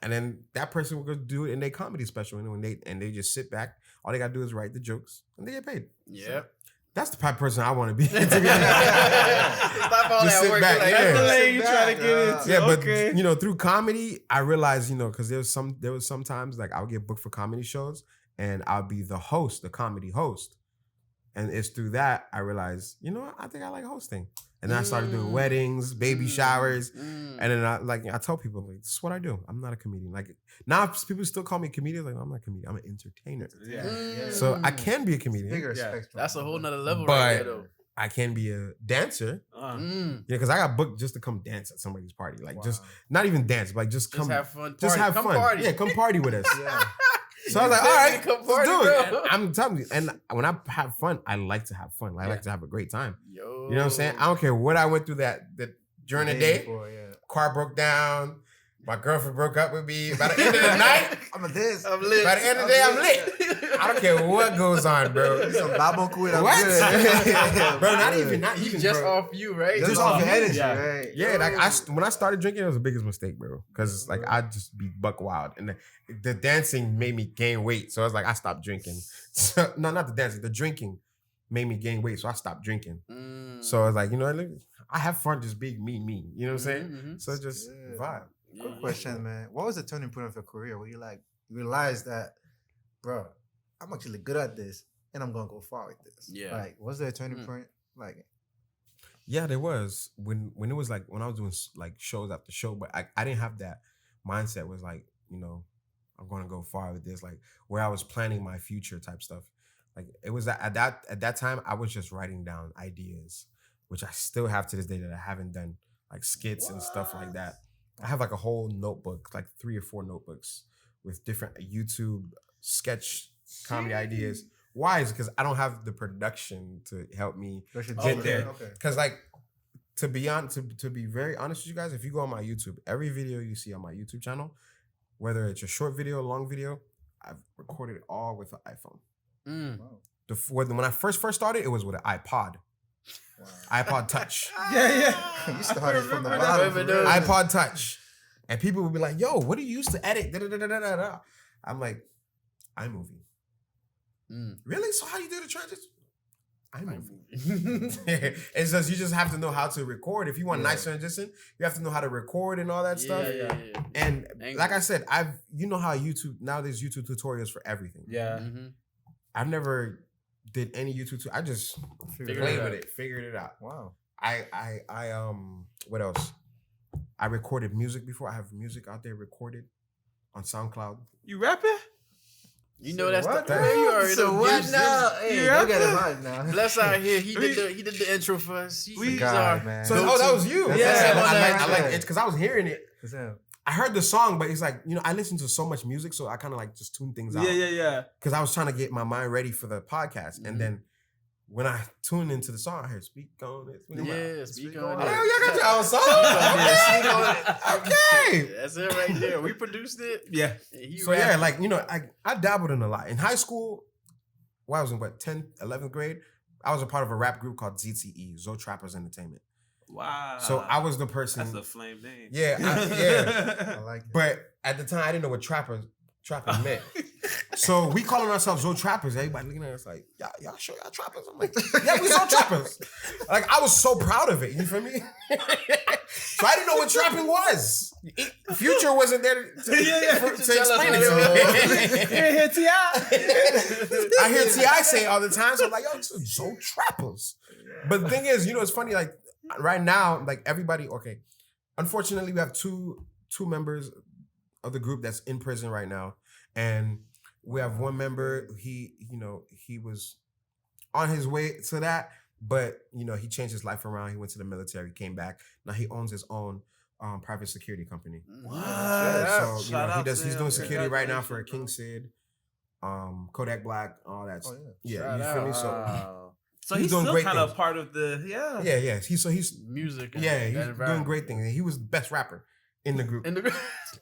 And then that person will go do it in their comedy special, and they just sit back. All they gotta do is write the jokes, and they get paid. Yep. That's the type of person I want to be. Stop all Just that sit work. back, Like, yeah. That's the lane Sit you back, trying to get into. Yeah, but Okay. you know, through comedy, I realized, you know, because there was sometimes like I would get booked for comedy shows, and I'll be the host, the comedy host, and it's through that I realized, you know what, I think I like hosting, and then I started doing weddings, baby showers, and then I tell people like, this is what I do. I'm not a comedian. Like now, people still call me a comedian. Like I'm not a comedian. I'm an entertainer. Yeah. So I can be a comedian. Bigger Yeah. spectrum. That's a whole nother level But- right there, though. I can be a dancer. Uh, Yeah, because I got booked just to come dance at somebody's party. Like just Wow. not even dance, but like just come, Just have fun. just Party. have Come fun. Party. Yeah, come party with us. Yeah. So I was like, You all said right, me to come let's party, do it. bro. And I'm telling you, and when I have fun, I like to have fun. I like to have a great time. You know what I'm saying? I don't care what I went through that during the day. Before, yeah. Car broke down. My girlfriend broke up with me. By the end of the night, I'm a this. I'm lit. by the end of the day, I'm lit. I don't care what goes on, bro. Some babble quit. I'm What? good. Bro, not Good. even Just bro. off you, right? Just off your energy, Yeah. right? Yeah, like when I started drinking, it was the biggest mistake, bro. Because like I'd just be buck wild, and the dancing made me gain weight. So I was like, I stopped drinking. So, no, not the dancing, the drinking made me gain weight. So I stopped drinking. So I was like, you know, I have fun just being me. You know what I'm saying? So just Yeah. vibe. Good question, man. What was the turning point of your career where you like realized that, bro, I'm actually good at this and I'm gonna go far with this? Yeah. Like, was there a turning point? Like, Yeah, there was when it was like when I was doing like shows after show, but I didn't have that mindset. Was like, you know, I'm gonna go far with this, like where I was planning my future type stuff. Like it was at that time I was just writing down ideas, which I still have to this day that I haven't done, like skits and stuff like that. I have like a whole notebook, like 3 or 4 notebooks with different YouTube sketch comedy ideas. Why? Is because I don't have the production to help me get there. Okay. Because like to be very honest with you guys, if you go on my YouTube, every video you see on my YouTube channel, whether it's a short video, long video, I've recorded it all with an iPhone. When I first started, it was with an iPod. Wow. iPod Touch. yeah. You started from the I bottom. remember for real. those. iPod Touch. And people would be like, yo, what do you use to edit? Da-da-da-da-da-da. I'm like, iMovie. Really? So how you do the transition? iMovie. It's just you just have to know how to record. If you want nice transition, you have to know how to record and all that stuff. Yeah. And Angles. like I said, you know how YouTube now there's YouTube tutorials for everything. Yeah. I've never did any YouTube. I just Figured played it with out. it, figured it out. Wow. I what else? I recorded music before. I have music out there recorded on SoundCloud. You rapping? You know that's what? the man. You already So know. what Gibbs- now? Hey, You don't get it rapping? right now. Bless out here. He did the intro for us. He's God, our man. So go-to. that was you. That's Yeah, it. I like That's it because I was hearing it. That's it. I heard the song, but it's like, you know, I listen to so much music, so I kind of like just tune things out. Yeah. Because I was trying to get my mind ready for the podcast. And then when I tuned into the song, I heard speak on it. Yeah, speak on Oh, it. y'all got your own song. Speak on it. Okay. That's it right there. We produced it. Yeah. and he So yeah, rapped. like, you know, I dabbled in a lot. In high school, I was in 10th, 11th grade, I was a part of a rap group called ZTE, Zoe Trappers Entertainment. Wow. So I was the person. That's a flame name. Yeah, yeah. I like it. But at the time, I didn't know what trappers meant. So we calling ourselves Zoe Trappers. Everybody looking at us like, y'all sure y'all trappers? I'm like, yeah, we Zoe Trappers. Like, I was so proud of it. You feel me? So I didn't know what trapping was. Future wasn't there to explain it to me. You hear T.I.? I hear T.I. say it all the time. So I'm like, yo, this is Zoe Trappers. But the thing is, you know, it's funny, like, right now, like, everybody, okay, unfortunately, we have two members of the group that's in prison right now. And we have one member, he was on his way to that, but, you know, he changed his life around. He went to the military, came back. Now he owns his own private security company. What? So, you know, Shout out he's to doing him. security right now for King Congratulations, Sid, Kodak Black, all that. Oh, Yeah, you feel me? So Wow. So he's he's doing still great kind of things. part of the yeah. He's music. and yeah, that he's doing environment. great things. He was the best rapper in the group. In the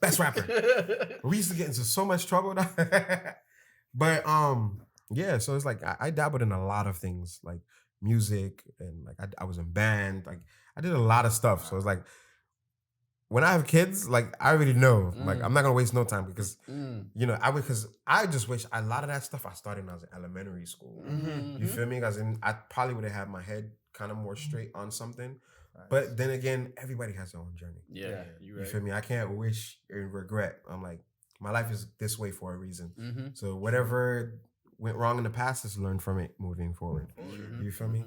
Best rapper. We used to get into so much trouble. But yeah, so it's like I dabbled in a lot of things, like music, and like I was in band. Like I did a lot of stuff. So it's like when I have kids, like I already know, like I'm not gonna waste no time because you know because I just wish a lot of that stuff I started when I was in elementary school. You feel me? Because I probably would have had my head kind of more straight on something. But then again, everybody has their own journey. Yeah, you feel me? I can't wish and regret. I'm like, my life is this way for a reason. So whatever went wrong in the past, is learn from it moving forward. You feel me?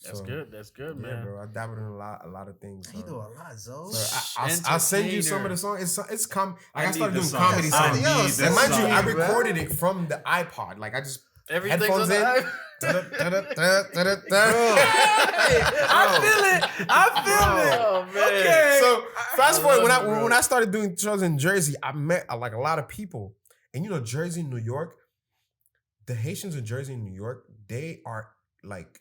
That's good. That's good, man. Yeah, bro. I dabbled in a lot of things. You do a lot, Zoe. So I'll send you some of the songs. It's I started doing song. comedy songs. And mind you, I recorded it from the iPod. Like I just Everything's headphones on in. the I feel it. Oh man. Okay. So fast forward love it, when I started doing shows in Jersey, I met like a lot of people. And you know, Jersey, New York, the Haitians in Jersey and New York, they are like,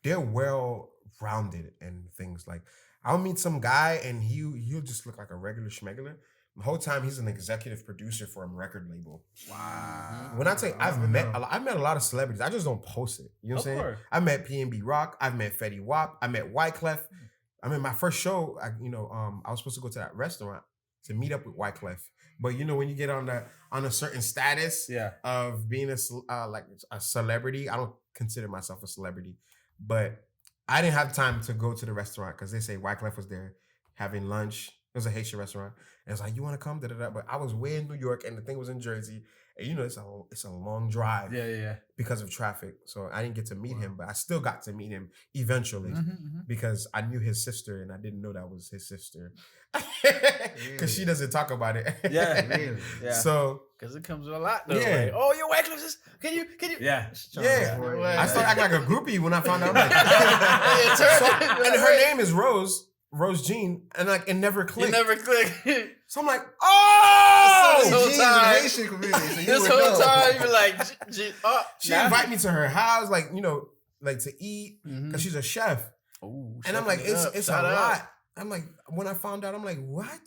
they're well rounded and things. Like I'll meet some guy and he'll just look like a regular schmegular. The whole time he's an executive producer for a record label. Wow. When I tell you, I've met a lot of celebrities. I just don't post it. You know what I'm saying? I met PNB Rock. I've met Fetty Wap. I met Wyclef. I mean, my first show, I was supposed to go to that restaurant to meet up with Wyclef. But you know, when you get on a certain status of being like a celebrity, I don't consider myself a celebrity. But I didn't have time to go to the restaurant because they say Wyclef was there having lunch. It was a Haitian restaurant. And it's like, you want to come? Da-da-da. But I was way in New York and the thing was in Jersey. And you know, it's a long drive because of traffic. So I didn't get to meet him, but I still got to meet him eventually because I knew his sister and I didn't know that was his sister. Because she doesn't talk about it. Really? Yeah. So because it comes with a lot though. Yeah. Like, oh, your Wyclef, can you? Yeah. I started acting like a groupie when I found out. Like, and her name is Rose Jean, and like it never clicked. You never click. So I'm like, oh! This whole time, Haitian community. So this whole time you're like, she invited me to her house, like you know, like to eat because she's a chef. Ooh, and I'm like, it's a lot. I'm like, when I found out, I'm like, what?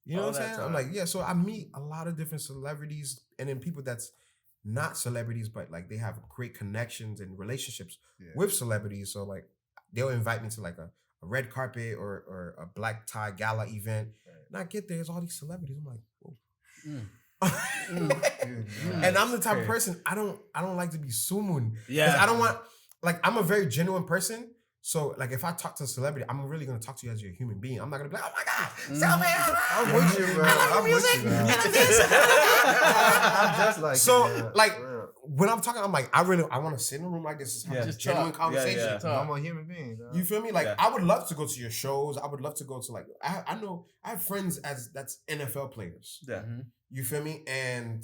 You know what I'm saying? I'm like, yeah. So I meet a lot of different celebrities, and then people that's not celebrities, but like they have great connections and relationships with celebrities. So like they'll invite me to like a red carpet or a black tie gala event. And I get there, there's all these celebrities. I'm like, whoa. And I'm the type of person, I don't like to be sumun. Yeah. I don't want, like, I'm a very genuine person. So, like, if I talk to a celebrity, I'm really gonna talk to you as your human being. I'm not gonna be like, oh my God, tell me, I'm with you, bro. I'm with you, I'm just like so, like, when I'm talking, I'm like, I want to sit in a room like this. Have a genuine conversation. I'm a human being. You feel me? Like, I would love to go to your shows. I would love to go to like, I know I have friends that's NFL players. Yeah. You feel me? And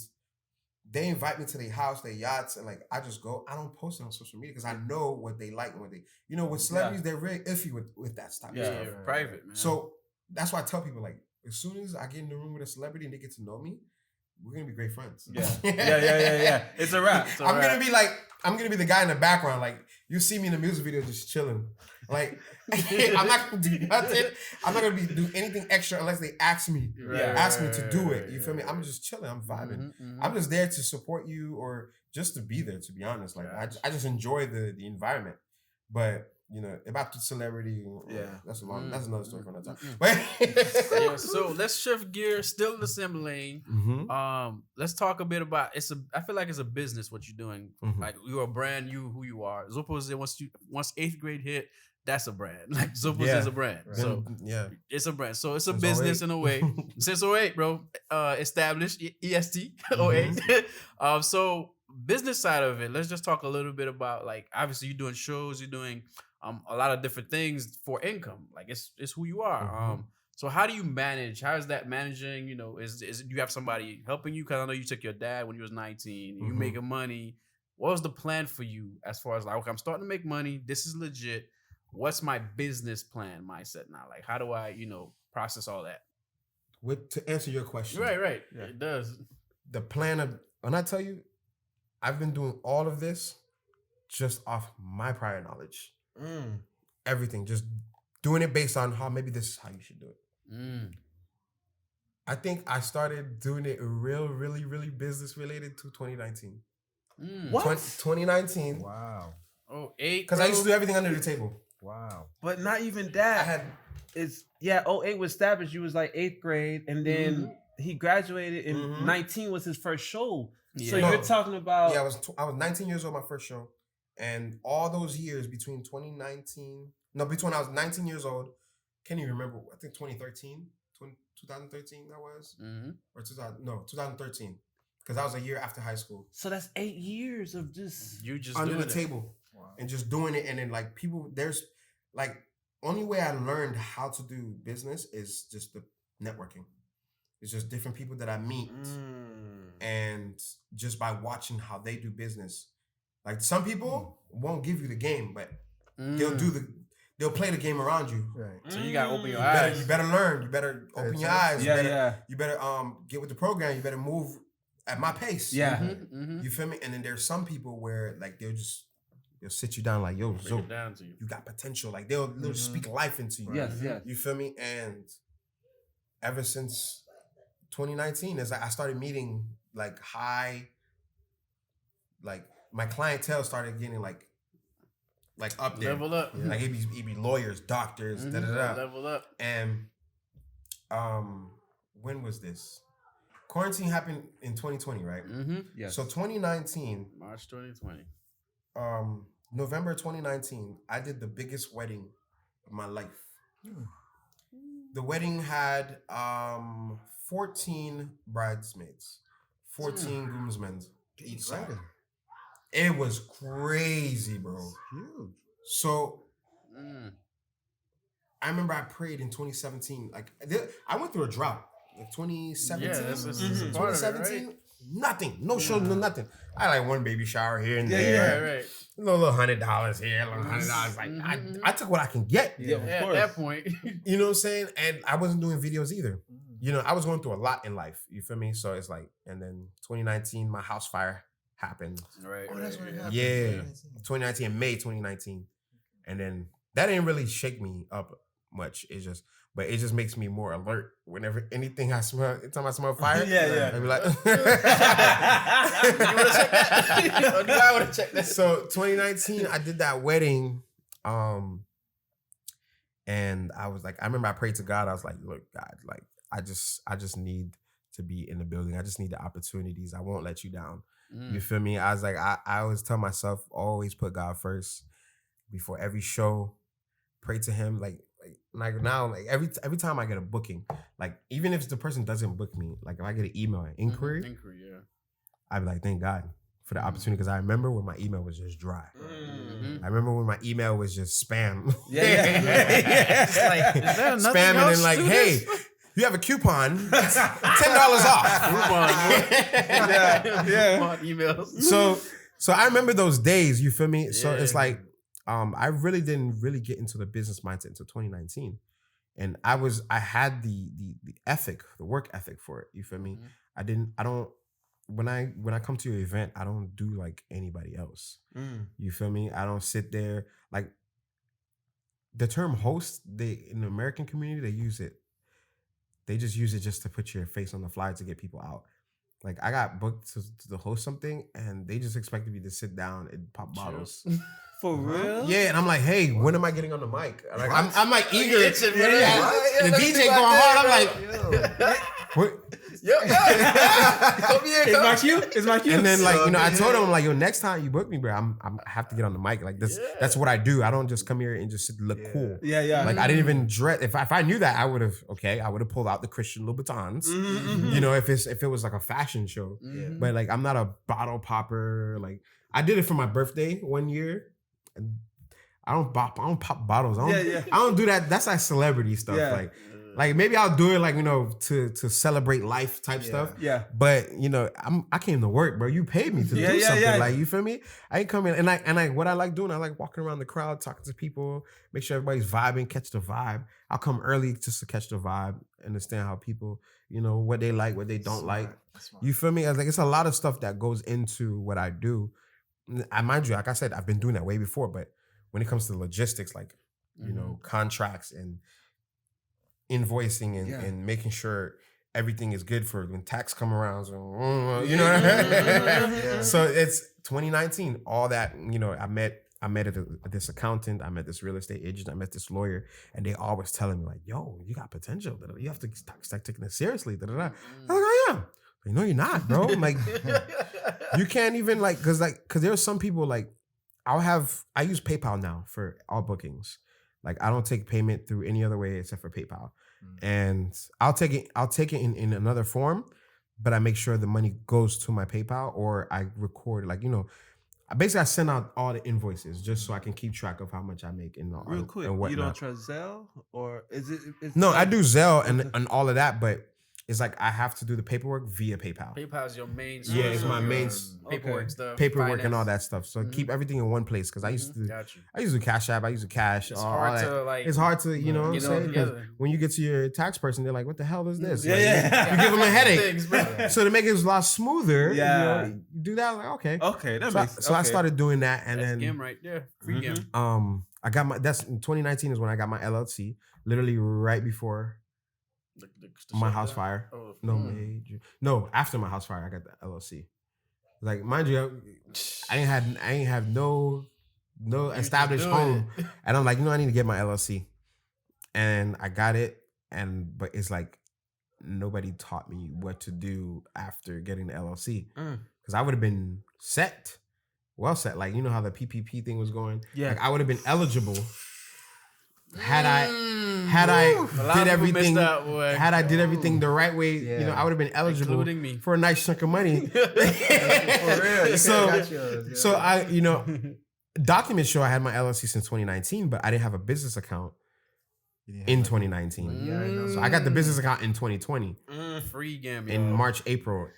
they invite me to their house, their yachts, and like I just go. I don't post it on social media because I know what they like and what they, you know, with celebrities, they're very iffy with that type of stuff. Yeah, private, man. So that's why I tell people, like, as soon as I get in the room with a celebrity and they get to know me, we're gonna be great friends. Yeah. It's a wrap. I'm gonna be the guy in the background. Like, you see me in the music video just chilling. Like, I'm not gonna do nothing. I'm not gonna do anything extra unless they ask me to do it. You feel me? I'm just chilling. I'm vibing. I'm just there to support you or just to be there, to be honest. Like, I just enjoy the environment. But you know, about the celebrity, that's another story for another time. So let's shift gears, still in the same lane. Let's talk a bit about I feel like it's a business what you're doing. Like, you're a brand, who you are. Zoe Poze, once 8th grade hit, that's a brand. Like, Zoe Poze is a brand. Right. So it's a brand. So it's a business 08. In a way. Since 08, bro. Established EST 08. So business side of it, let's just talk a little bit about, like, obviously you're doing shows, you're doing a lot of different things for income. Like, it's who you are. So how do you manage? How is that managing? You know, is you have somebody helping you? Because I know you took your dad when you was 19. You making money. What was the plan for you as far as, like, okay, I'm starting to make money. This is legit. What's my business plan mindset now? Like, how do I, you know, process all that? To answer your question. Right. Yeah. It does. The plan of, when I tell you, I've been doing all of this just off my prior knowledge. Everything. Just doing it based on how maybe this is how you should do it. I think I started doing it really, really business related to 2019. What? 2019. Wow. Oh, 8. Because I used to do everything under the table. Wow. But not even that. It's 08 was established. You was like 8th grade, and then he graduated in 19 was his first show. Yeah. So you're talking about I was 19 years old my first show, and all those years between between I was 19 years old, can't even remember. I think 2013 that was, or 2013, because that was a year after high school. So that's 8 years of just under the table and just doing it, and then like people, there's like only way I learned how to do business is just the networking. It's just different people that I meet, and just by watching how they do business. Like some people won't give you the game, but they'll play the game around you. Right. So you gotta open your eyes. You better learn. You better open your eyes. You better get with the program. You better move at my pace. Yeah. You feel me? And then there's some people where like they'll sit you down like, yo, Zoe, you got potential. Like they'll just speak life into you. Yes. You feel me? And ever since 2019, as I started meeting like my clientele started getting like up there. Level up. Like it'd be lawyers, doctors, Level up. And when was this? Quarantine happened in 2020, right? Yes. So 2019, March 2020. November 2019, I did the biggest wedding of my life. The wedding had 14 bridesmaids, 14 groomsmen each side. It was crazy, bro. Huge. So I remember I prayed in 2017. Like I went through a drought. Like 2017. Yeah, this is 2017. Right? Nothing. No show, no nothing. I had like one baby shower here and there. Yeah, right. A little $100 here, a little $100. Like I took what I can get. Yeah, at that point. You know what I'm saying? And I wasn't doing videos either. You know, I was going through a lot in life. You feel me? So it's like, and then 2019, my house fire happened. Right. Oh, that's what happened. Yeah. 2019, May 2019. And then that didn't really shake me up much. But it just makes me more alert whenever anything I smell. Every time I smell fire, I be like, you want to check that? I want to check that. So 2019, I did that wedding, and I was like, I remember I prayed to God. I was like, look, God, like I just need to be in the building. I just need the opportunities. I won't let you down. You feel me? I was like, I always tell myself, always put God first before every show. Pray to Him, like now, like every time I get a booking, like even if the person doesn't book me, like if I get an email, an inquiry, I'd be like, thank God for the opportunity, because I remember when my email was just dry. I remember when my email was just spam. It's like, is there nothing spam, else and then like, to hey, this? you have a coupon, $10 off. Coupon emails. So I remember those days. You feel me? So it's like, I really didn't get into the business mindset until 2019. And I had the work ethic for it. You feel me? When I come to your event, I don't do like anybody else. You feel me? I don't sit there. Like the term host, in the American community, they use it. They just use it just to put your face on the flyer to get people out. Like I got booked to host something, and they just expected me to sit down and pop bottles. For real? Yeah, and I'm like, hey, when am I getting on the mic? Like, I'm like eager. The DJ go going hard. I'm like, what? It's my cue. And then like, I told him, I'm like, yo, next time you book me, bro, I have to get on the mic. Like this, that's what I do. I don't just come here and just look cool. Yeah. Like I didn't even dress. If I knew that, I would have pulled out the Christian Louboutins. You know, if it was like a fashion show. But like, I'm not a bottle popper. Like I did it for my birthday one year. And I don't pop bottles. I don't do that. That's like celebrity stuff. Like maybe I'll do it like, to celebrate life type stuff. Yeah. But I came to work, bro. You paid me to do something. Like, you feel me? I ain't coming and I what I like doing, I like walking around the crowd, talking to people, make sure everybody's vibing, catch the vibe. I'll come early just to catch the vibe, understand how people, what they like, what they don't like. You feel me? I was like, it's a lot of stuff that goes into what I do. I mind you, like I said, I've been doing that way before, but when it comes to logistics, like, contracts and invoicing and making sure everything is good for when tax come around. So, So it's 2019, all that, I I met this accountant, I met this real estate agent, I met this lawyer, and they always telling me like, yo, you got potential. You have to start taking this seriously. I was like, I am. Like, no, you're not, bro. Like, you can't even cause there are some people like, I use PayPal now for all bookings. Like, I don't take payment through any other way except for PayPal. And I'll take it in another form, but I make sure the money goes to my PayPal, or I record, basically I send out all the invoices just so I can keep track of how much I make in Real quick, and whatnot. you don't trust Zelle, or is it? No, I do Zelle and all of that, but it's like I have to do the paperwork via PayPal. PayPal's your main source. Yeah, it's my main paperwork stuff. Paperwork and all that stuff. So keep everything in one place, because I used to do Cash App, I use a Cash. It's hard to it's hard to, you know what I'm saying? Together. When you get to your tax person, they're like, what the hell is this? Yeah, You give them a headache. So to make it a lot smoother, you do that, like, okay. Okay, So I started doing that, and that's then game right there. Free game. I got that's in 2019 is when I got my LLC, literally right before my house fire. No, after my house fire, I got the LLC. Like, mind you, I ain't have no established home, and I'm like, I need to get my LLC, and I got it, but it's like nobody taught me what to do after getting the LLC, because I would have been well set. Like, you know how the PPP thing was going. Yeah, like, I would have been eligible. Had I did everything the right way, I would have been eligible for a nice chunk of money. For real. So I, documents show I had my LLC since 2019, but I didn't have a business account in 2019. So I got the business account in 2020. Free game, in March, April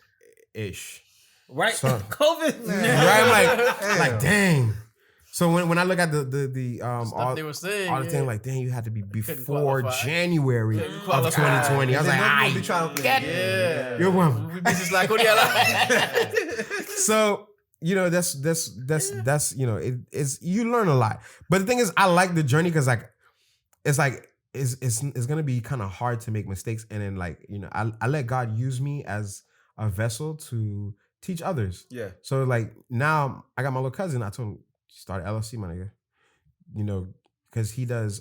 ish. Right. So, COVID. Right. I'm like, dang. So when I look at the all they were saying, all the thing, like, dang, you had to be before January of 2020. I was like, you're one. We just like, so that's it's you learn a lot. But the thing is, I like the journey, because it's gonna be kind of hard to make mistakes, and then I let God use me as a vessel to teach others. Yeah. So like now I got my little cousin. I told him, start LLC, my nigga. Because he does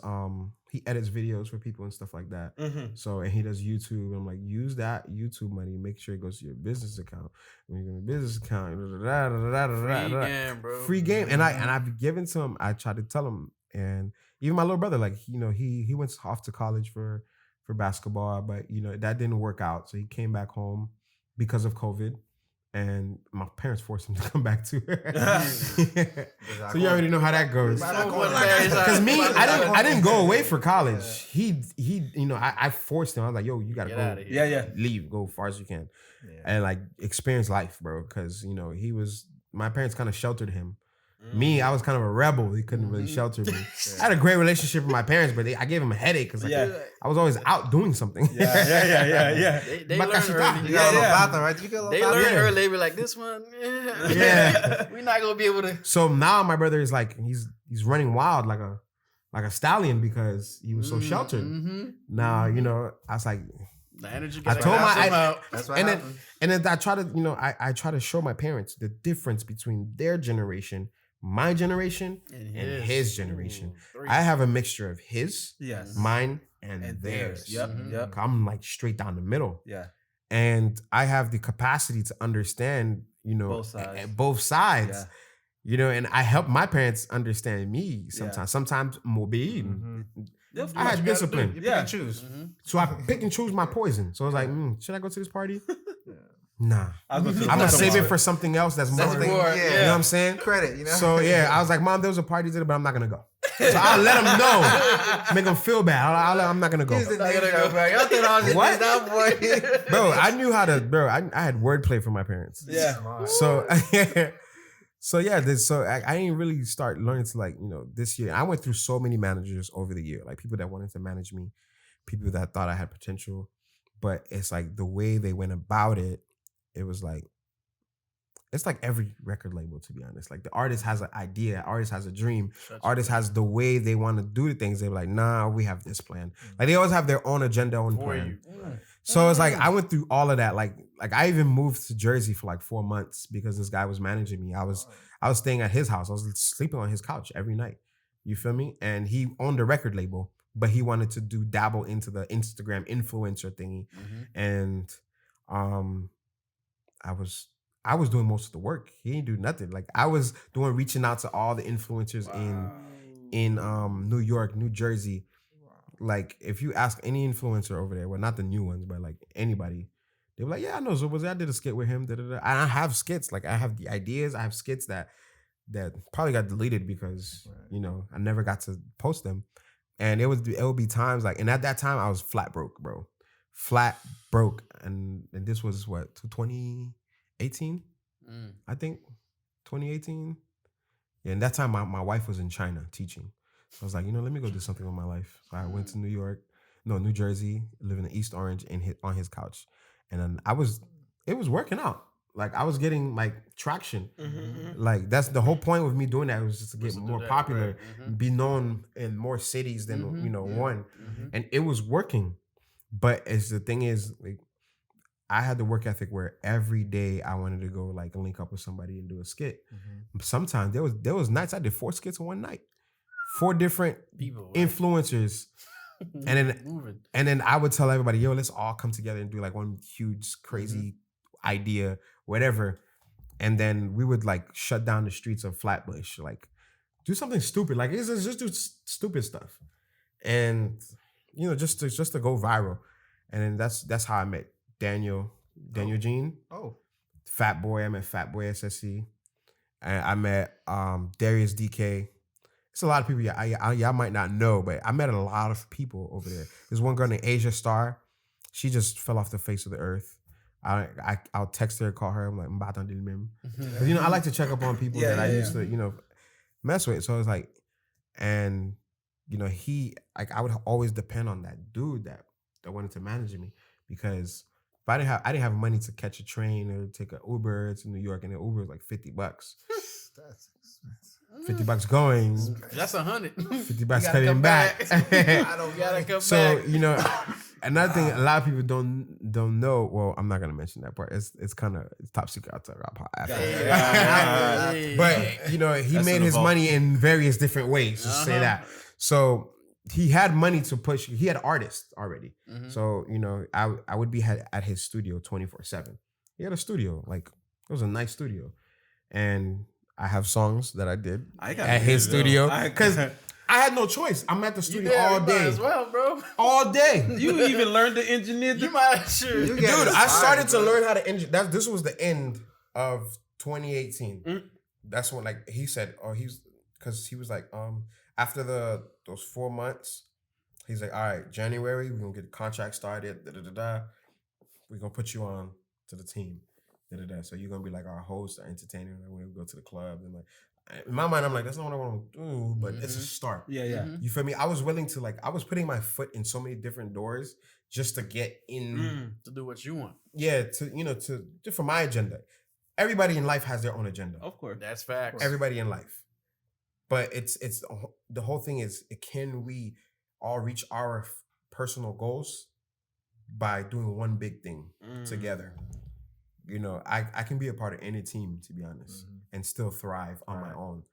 he edits videos for people and stuff like that. So, and he does YouTube. I'm like, use that YouTube money, make sure it goes to your business account. When you're in a business account, free game, bro. Free game. And I've given to him. I tried to tell him, and even my little brother, like, he went off to college for basketball, but that didn't work out. So he came back home because of COVID. And my parents forced him to come back too. So you already know how that goes. Because me, I didn't go away for college. He I forced him. I was like, yo, you gotta go. Yeah. Leave, go as far as you can, and experience life, bro. Because my parents kind of sheltered him. Me, I was kind of a rebel. He couldn't really shelter me. I had a great relationship with my parents, but I gave him a headache because I was always out doing something. They learn early. You got a little bathroom, right? They learn early. They be like, this one, we're not gonna be able to. So now my brother is like, he's running wild like a stallion because he was so sheltered. Now I was like, the energy. I told that's what happened. And then I try to I try to show my parents the difference between their generation, my generation, and his generation. I have a mixture of his, mine, and theirs. Yep. I'm like straight down the middle. Yeah. And I have the capacity to understand, both sides. Yeah. And I help my parents understand me sometimes. Yeah. Sometimes Mobile. I had discipline. You pick and choose. So I pick and choose my poison. So I was like, should I go to this party? Nah. I'm gonna save it for something else that's more. You know what I'm saying? Credit, So I was like, Mom, there was a party today, but I'm not gonna go. So I'll let them know, make them feel bad. I'm not gonna go. He's the nigga, bro. Y'all think I was what? That boy. Bro, I knew how to. Bro, I had wordplay from my parents. Yeah. So. So I didn't really start learning to this year. I went through so many managers over the year, like people that wanted to manage me, people that thought I had potential, but it's like the way they went about it. It was like, it's like every record label, to be honest. Like the artist has an idea, artist has a dream, artist has the way they want to do the things. They're like, nah, we have this plan. Like they always have their own agenda, own plan. So it's like I went through all of that. Like I even moved to Jersey for like 4 months because this guy was managing me. I was I was staying at his house. I was sleeping on his couch every night. You feel me? And he owned a record label, but he wanted to dabble into the Instagram influencer thingy. And I was doing most of the work. He didn't do nothing. Like I was reaching out to all the influencers in New York, New Jersey. Like if you ask any influencer over there, well, not the new ones, but like anybody, they were like, yeah, I know Zoe Poze. I did a skit with him. And I have skits. Like I have the ideas. I have skits that probably got deleted because I never got to post them. And it would be times like, and at that time I was flat broke, bro. Flat broke. And this was what, 2018? I think 2018. Yeah, and that time my wife was in China teaching. So I was like, let me go do something with my life. So I went to New Jersey, living in East Orange on his couch. And then it was working out. Like I was getting like traction. Like that's the whole point with me doing that was just to get more popular, be known in more cities than one. And it was working. But the thing is, like, I had the work ethic where every day I wanted to go like link up with somebody and do a skit. Sometimes there was nights I did 4 skits in one night, 4 different people, influencers, and then I would tell everybody, yo, let's all come together and do like one huge crazy idea, whatever. And then we would like shut down the streets of Flatbush, like do something stupid, like just do stupid stuff, and just to go viral. And then that's how I met Daniel Jean. Oh, Fat Boy. I met Fat Boy SSC. And I met Darius DK. It's a lot of people y'all might not know, but I met a lot of people over there. There's one girl named Asia Star. She just fell off the face of the earth. I'll text her, call her. I'm like, because I like to check up on people that I used to mess with. So I was like, and he, like, I would always depend on that dude that wanted to manage me, because if I didn't have money to catch a train or take an Uber to New York, and the Uber is like $50. That's expensive. $50 going. That's $100. $50 coming back. I don't gotta come back. So another thing a lot of people don't know. Well, I'm not gonna mention that part. It's kind of top secret. I'll talk about after. But he made his money in various different ways. Just say that. So he had money to push. He had artists already. So I would be at his studio 24/7. He had a studio. Like it was a nice studio, and I have songs that I did at his studio because I had no choice. I'm at the studio all day as well, bro. All day. You even learned to engineer. You might Dude, I started to learn how to engineer. This was the end of 2018. That's when, like, he said, because he was like, after those 4 months, he's like, all right, January, we're gonna get the contract started. We're gonna put you on to the team. So you're gonna be like our host, our entertainer, and when we go to the club, and like in my mind, I'm like, that's not what I want to do, but it's a start. Yeah. You feel me? I was willing to, like, I was putting my foot in so many different doors just to get in to do what you want. Yeah, to for my agenda. Everybody in life has their own agenda. Of course, that's facts. Everybody in life, but it's the whole thing is, can we all reach our personal goals by doing one big thing together? I can be a part of any team, to be honest, and still thrive on my own.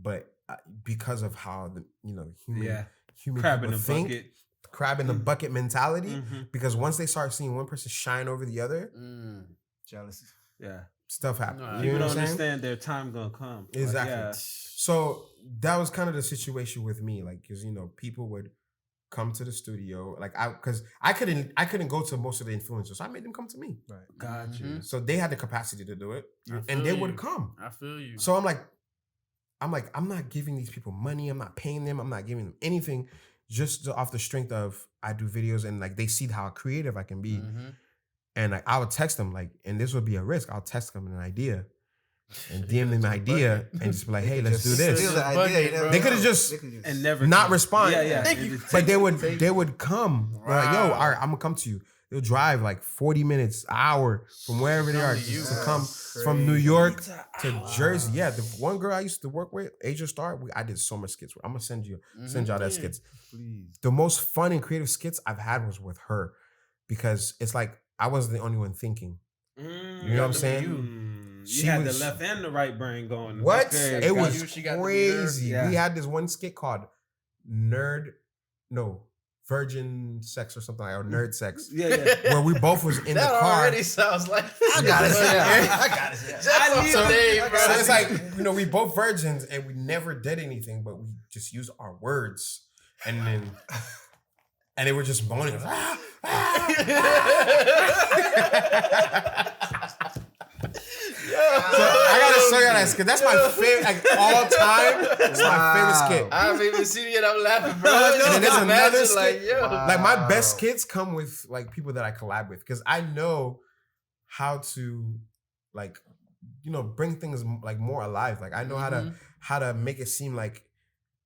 But because of how the human crab in people the think, bucket. Crab in the bucket mentality, because once they start seeing one person shine over the other, jealousy. Yeah, stuff happens. No, you don't understand their time gonna come. Exactly. Like, So that was kind of the situation with me, like, because people would come to the studio, like because I couldn't go to most of the influencers, so I made them come to me. Right. Got you. So they had the capacity to do it, and they would come. I feel you. So I'm like, I'm not giving these people money. I'm not paying them. I'm not giving them anything. Just off the strength of I do videos, and like they see how creative I can be, and like I would text them, like, and this would be a risk. I'll text them an idea, and DM them an idea, and just be like, hey, let's do this. They could have just and never not respond. Yeah. Thank you. But they would come. They're like, yo, all right, I'm gonna come to you. They'll drive like 40 minutes, an hour from wherever they are just to come from New York to Jersey. Yeah, the one girl I used to work with, Asia Star, I did so much skits with. I'm gonna send y'all that skits. Please. The most fun and creative skits I've had was with her, because it's like I wasn't the only one thinking. You know what I'm saying? You had the left and the right brain going. What? Okay. It was She got crazy. Yeah. We had this one skit called Virgin Sex or something like, or Nerd Sex. Yeah. Where we both was in the That car. already sounds like I gotta say that. I gotta say that. So it's like, we both virgins and we never did anything, but we just used our words. And they were just moaning. So I gotta show you that skit. That's my favorite, like all time. It's my favorite skit. I haven't even seen it yet. I'm laughing, bro. And then there's another skit. like, My best skits come with like people that I collab with because I know how to bring things like more alive. Like I know how to make it seem like.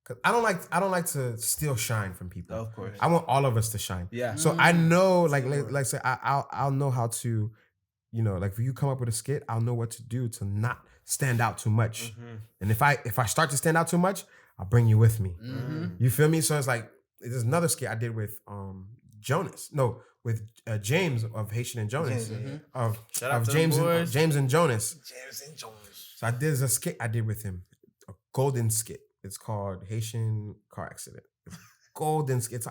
Cause I don't like to steal shine from people. Of course. I want all of us to shine. Yeah. So I know, like say, I'll know how to, like if you come up with a skit, I'll know what to do to not stand out too much. Mm-hmm. And if I start to stand out too much, I'll bring you with me. Mm-hmm. You feel me? So it's like there's another skit I did with with James of Haitian and Jonas of James and Jonas. So I did a skit I did with him, a golden skit. It's called Haitian Car Accident. It's golden skit.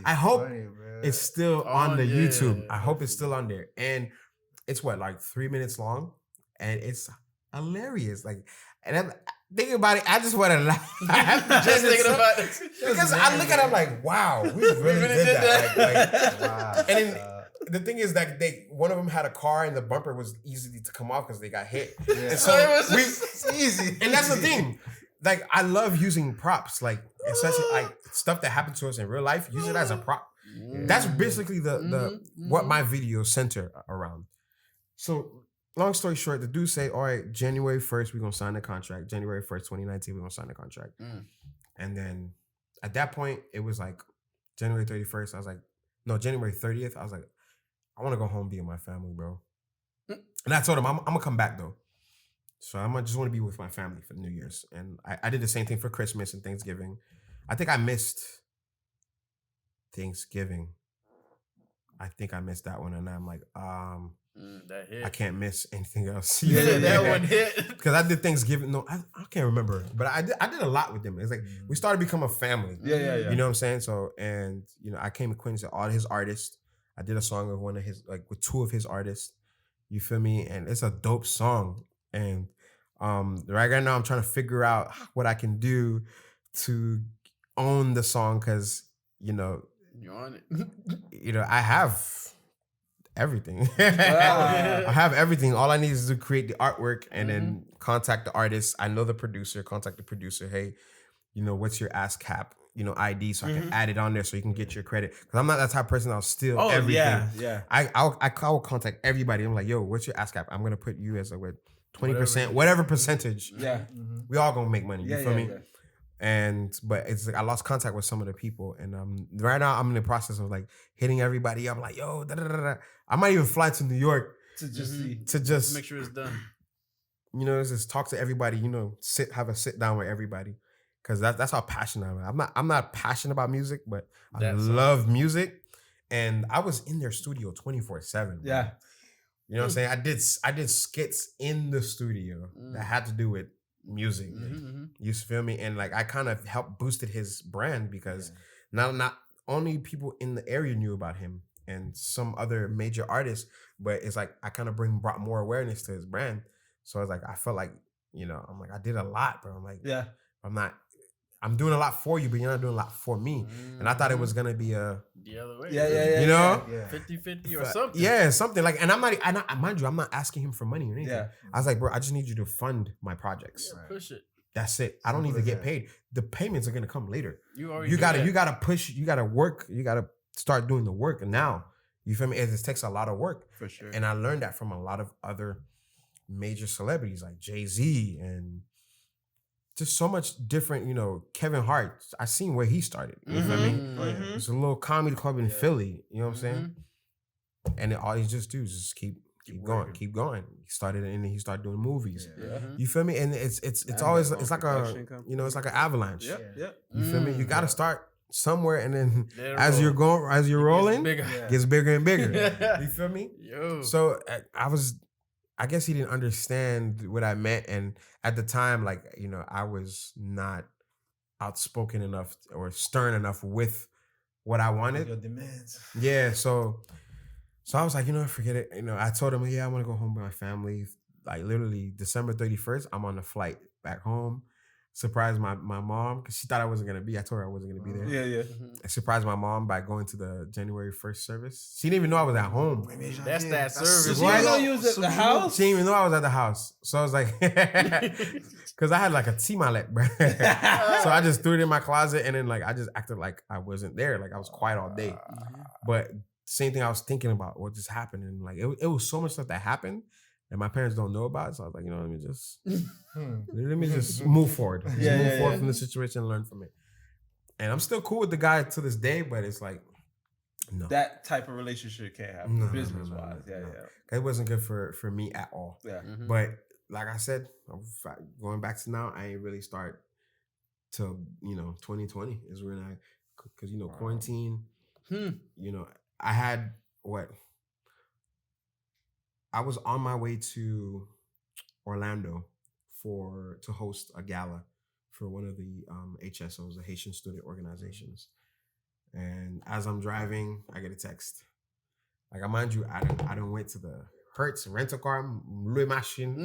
I hope it's still on the YouTube. I hope it's still on there. And it's like 3 minutes long, and it's hilarious. Like, and I'm thinking about it, I just want to laugh. Just thinking about it. Because I look at it, I'm like, wow, we really did that. Like, wow. And then the thing is that one of them had a car and the bumper was easy to come off because they got hit. Yeah. And so it's easy. And that's the thing. Like, I love using props, like especially like stuff that happened to us in real life. Use it as a prop. That's basically the what my videos center around. So, long story short, the dude say, "All right, January 1st, we're gonna sign the contract. January 1st, 2019, we're gonna sign the contract." And then at that point, it was like January 31st. I was like, no, January 30th. I was like, I want to go home and be with my family, bro. And I told him, I'm gonna come back though. So I just want to be with my family for New Year's. And I did the same thing for Christmas and Thanksgiving. I think I missed Thanksgiving. I think I missed that one. And I'm like, that hit. I can't miss anything else. That one hit. Because I did Thanksgiving. No, I can't remember. But I did a lot with them. It's like we started to become a family. Yeah. You know what I'm saying? So, and, I came acquainted with all his artists. I did a song with with two of his artists. You feel me? And it's a dope song. And right now I'm trying to figure out what I can do to own the song because, you're on it. I have everything. I have everything. All I need is to create the artwork and then contact the artist. I know the producer, contact the producer. Hey, what's your ASCAP, ID so I can add it on there so you can get your credit. Because I'm not that type of person that'll steal everything. Yeah. I'll contact everybody. I'm like, yo, what's your ASCAP? I'm going to put you as 20%, whatever percentage. Yeah. We all gonna make money. You feel me? Yeah. But it's like I lost contact with some of the people, and right now I'm in the process of like hitting everybody up. Like, yo, I might even fly to New York to just to just make sure it's done. Just talk to everybody. Have a sit down with everybody, because that's how passionate I am. I'm not passionate about music, but I love music, and I was in their studio 24/7. Yeah. You know what I'm saying? I did skits in the studio that had to do with music. You feel me? And like I kind of helped boosted his brand because not only people in the area knew about him and some other major artists, but it's like I kind of brought more awareness to his brand. So it's like I felt like, I'm like I did a lot, bro. I'm like, I'm doing a lot for you, but you're not doing a lot for me. And I thought it was gonna be the other way. Yeah. 50-50 or something. Yeah, something like. And mind you, I'm not asking him for money or anything. Yeah. I was like, bro, I just need you to fund my projects. Push it. That's it. I don't need to get paid. The payments are gonna come later. You gotta push. You gotta work. You gotta start doing the work now. You feel me? It takes a lot of work. For sure. And I learned that from a lot of other major celebrities like Jay-Z and just so much different, Kevin Hart. I seen where he started. You feel me? It's a little comedy club in Philly. You know what I'm saying? And all he just do is just keep going. He started and he started doing movies. You feel me? And it's always it's like it's like an avalanche. Yep. You feel me? You got to start somewhere, and then as you're rolling, gets bigger and bigger. You feel me? Yo. So I guess he didn't understand what I meant. And at the time, like, I was not outspoken enough or stern enough with what I wanted. Your demands. Yeah, so I was like, forget it. I told him, I want to go home with my family. Like literally December 31st, I'm on the flight back home. Surprised my mom because she thought I wasn't gonna be. I told her I wasn't gonna be there. Yeah. I surprised my mom by going to the January 1st service. She didn't even know I was at home. That's that service. She didn't know you was at the house? She didn't even know I was at the house. So I was like, because I had like a timalet, bro. So I just threw it in my closet and then like I just acted like I wasn't there. Like I was quiet all day. But same thing I was thinking about what just happened. And like it was so much stuff that happened that my parents don't know about. So I was like, let me just move forward. Move forward from the situation and learn from it. And I'm still cool with the guy to this day, but it's like, no. That type of relationship can't happen business-wise. No. It wasn't good for me at all. Yeah. But like I said, going back to now, I ain't really start till, 2020 is when because, quarantine, I had I was on my way to Orlando to host a gala for one of the HSOs, the Haitian Student Organizations. And as I'm driving, I get a text. Like, mind you, I don't went to the Hertz rental car, louis machine,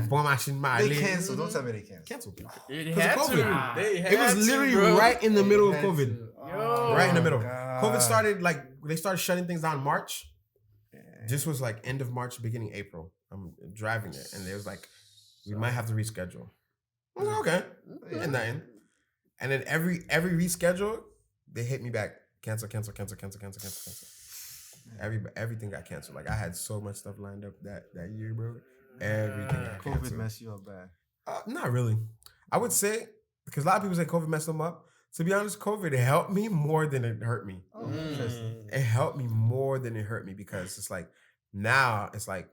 machine. They canceled. Don't tell me they canceled. It had to. It was literally right in the middle of COVID. Yo, right in the middle. God. COVID started they started shutting things down in March. This was like end of March, beginning April. I'm driving it, and it was like, we might have to reschedule. I was like, okay, and then every reschedule, they hit me back, cancel. Everything got canceled. Like I had so much stuff lined up that year, bro. Everything got canceled. COVID messed you up bad. Not really. I would say, because a lot of people say COVID messed them up. To be honest, COVID helped me more than it hurt me. Oh, interesting. It helped me more than it hurt me because it's like now it's like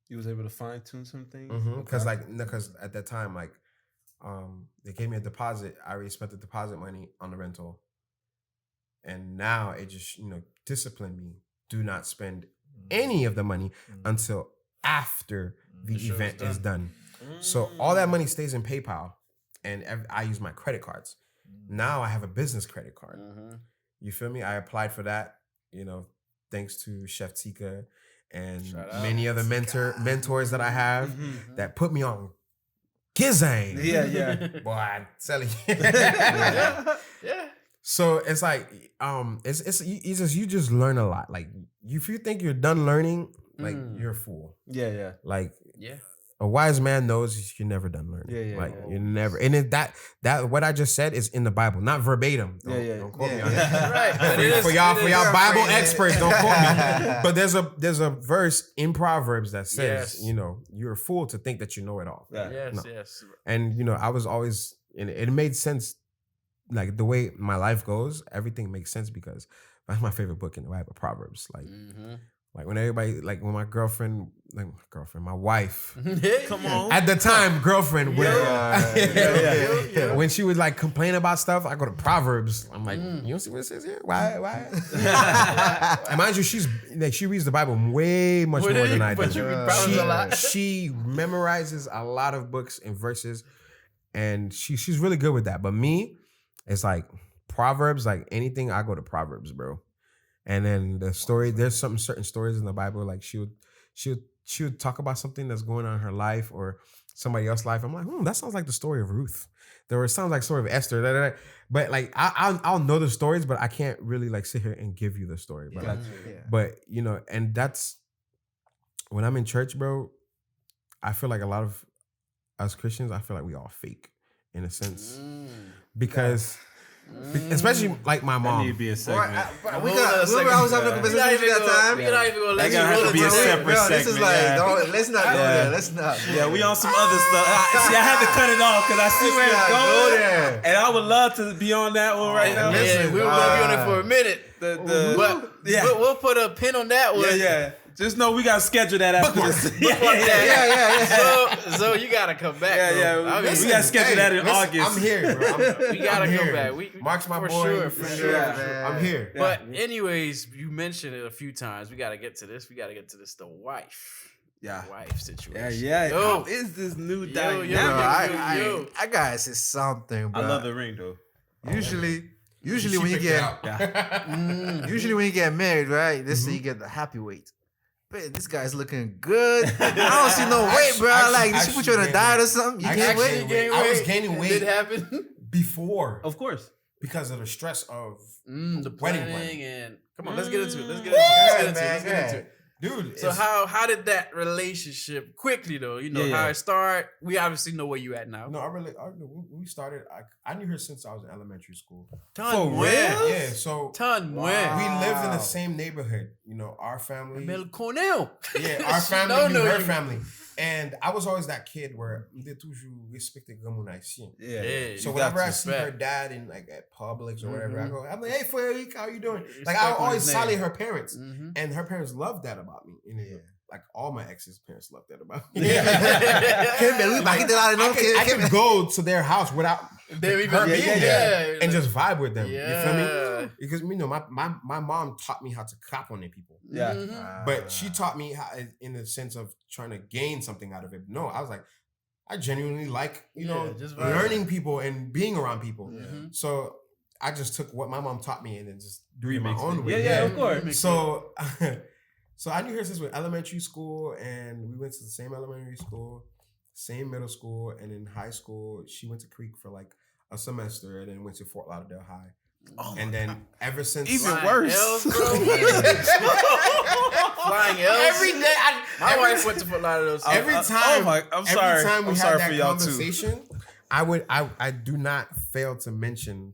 you was able to fine tune some things because at that time like they gave me a deposit. I already spent the deposit money on the rental, and now it just disciplined me. Do not spend any of the money until after the event is done. So all that money stays in PayPal, and I use my credit cards. Now I have a business credit card. You feel me? I applied for that, thanks to Chef Tika and many other mentors that I have that put me on Gizang. Yeah. Boy, I'm telling you. Yeah. So it's like, you just learn a lot. Like if you think you're done learning, like you're a fool. Yeah. Like a wise man knows you're never done learning. You're never. And that what I just said is in the Bible, not verbatim. Don't quote me on that. Right. For y'all Bible experts, don't quote me. But there's a verse in Proverbs that says, you're a fool to think that you know it all. Yes. And I was always, and it made sense. Like the way my life goes, everything makes sense because that's my favorite book in the Bible, Proverbs. Like. Like when everybody, like when my my wife, come on, at the time, girlfriend, when she would like complain about stuff, I go to Proverbs. I'm like, you don't see what it says here? Why? And mind you, she reads the Bible way much more than I do. But you read Proverbs a lot. She memorizes a lot of books and verses, and she's really good with that. But me, it's like Proverbs, like anything, I go to Proverbs, bro. And then the story, there's certain stories in the Bible, like she would talk about something that's going on in her life or somebody else's life. I'm like, that sounds like the story of Ruth. It sounds like the story of Esther. But like, I'll know the stories, but I can't really like sit here and give you the story. But but and that's when I'm in church, bro. I feel like a lot of us Christians, I feel like we all fake in a sense because. Especially like my mom. That need to be a segment. I was having a conversation that time. We're not even gonna let you have to be a separate segment. This is like, let's not go there. Let's not. Yeah, we on some other stuff. See, I had to cut it off because I see where it's going. And I would love to be on that one right now. Listen, we'll be on it for a minute. We'll put a pin on that one. Yeah. Just know we gotta schedule that after this. So you gotta come back. Yeah. We gotta schedule that in August. I'm here, bro. We gotta come back. Mark's my boy. For sure. I'm here. But anyways, you mentioned it a few times. We gotta get to this. The wife. wife situation. Yeah. Yo. How is this new dynamic? I gotta say something, bro. I love the ring though. Usually when you get usually when you get married, right? This you get the happy weight. But this guy's looking good. I don't see no weight, bro. Did she put you on a diet or something? You gained weight? I was gaining weight. Did it happen? Before. Of course. Because of the stress of the wedding planning planning. and come on, let's get into it. Let's get into it. Dude, So how did that relationship quickly though? You know how it started. We obviously know where you at now. No, when we started, I knew her since I was in elementary school. For real? Yeah, so we we lived in the same neighborhood. You know, our family. Mel Cornell. Yeah, our family knew her family. And I was always that kid where they toujours respecté comme un haïtien. Yeah. So whenever I see her dad in like at Publix or whatever, I'm like, hey Frederic, how you doing? Like I always sally her parents. And her parents loved that about me. And like all my ex's parents loved that about me. I could go to their house without her being there and just vibe with them. You feel me? Because you know, my mom taught me how to clap on their people. Yeah. But she taught me how, in the sense of trying to gain something out of it. No, I was like, I genuinely like, you know, just learning people and being around people. So I just took what my mom taught me and then just doing my own way. Yeah, of course. So so I knew her since we were elementary school, and we went to the same elementary school, same middle school, and in high school, she went to Creek for like a semester and then went to Fort Lauderdale High. Oh, and then ever since even worse, L's, bro. Flying L's every day. My wife went to Fort Lauderdale. Every time, I'm sorry. Every time we I'm had sorry that for y'all conversation, too. I do not fail to mention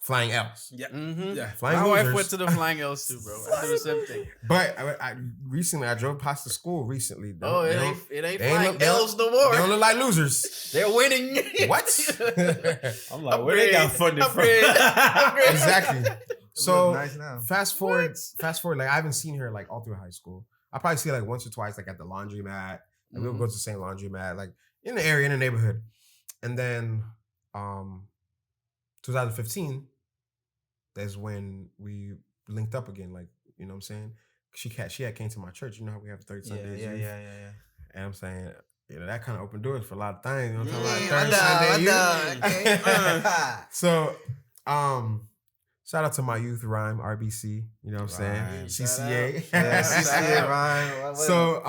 Flying L's. Yeah, yeah. Flying My losers. wife went to the Flying L's too, bro. I did the same thing. But recently I drove past the school recently. It ain't Flying L's no more. They don't look like losers. They're winning. What? I'm like, where they got funded from? Exactly. So nice now. fast forward. Like I haven't seen her like all through high school. I probably see her like once or twice, like at the laundromat. And we would go to the same laundromat, like in the area, in the neighborhood. And then 2015, that's when we linked up again. Like, you know what I'm saying? She had came to my church. You know how we have 30 Sundays. Yeah. And I'm saying, you know, that kind of opened doors for a lot of things. You know what I'm I saying? So, shout out to my youth rhyme, RBC. You know what I'm saying? CCA. CCA rhyme. So,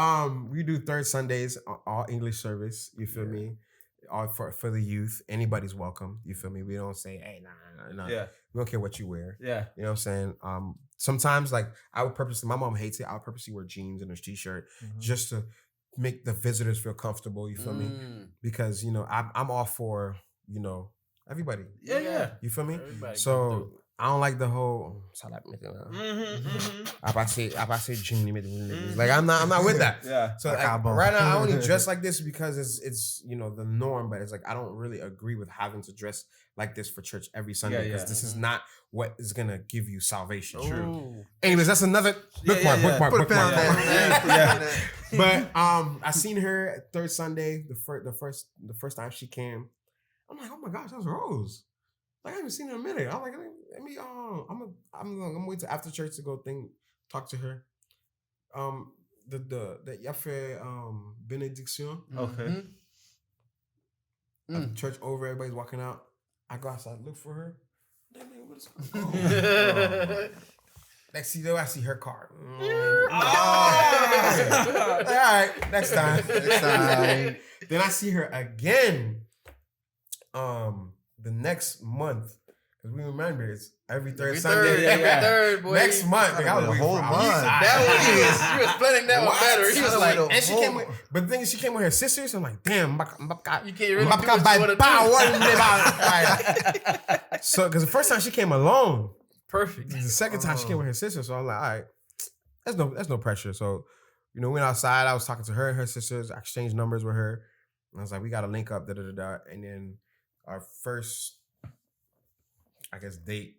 we do third Sundays, all English service. You feel me? All for the youth. Anybody's welcome. You feel me? We don't say, hey, nah. Yeah. We don't care what you wear. Yeah. You know what I'm saying? Sometimes, like, I would purposely, my mom hates it, I would purposely wear jeans and a t-shirt just to make the visitors feel comfortable. You feel me? Because, you know, I'm all for, you know, everybody. Yeah. You feel me? Everybody So I don't like the whole like I'm not with that. Yeah. So like, right now I only dress like this because it's you know the norm, but it's like I don't really agree with having to dress like this for church every Sunday because this is not what is gonna give you salvation. True. Anyways, that's another bookmark. Yeah. But I seen her at third Sunday, the first time she came. I'm like, oh my gosh, that's Rose. Like I haven't seen her in a minute. I'm like, let me I'm gonna wait till after church to go talk to her. The Yafé benediction. Okay. Church over, everybody's walking out. I go outside, look for her. Next thing I see her car. All right, next time. Then I see her again. The next month, because we remember it's every third Sunday. Every third, boy. Next month, like, I was the whole month. That was you was planning that one better. He was like, and she came with, but the thing is, she came with her sisters. I'm like, damn, you can't really do what you want to do. So, because the first time she came alone, perfect. the second time she came with her sister, so I'm like, all right, that's no pressure. So, you know, we went outside. I was talking to her and her sisters. I exchanged numbers with her, and I was like, we got to link up, and then our first, I guess, date,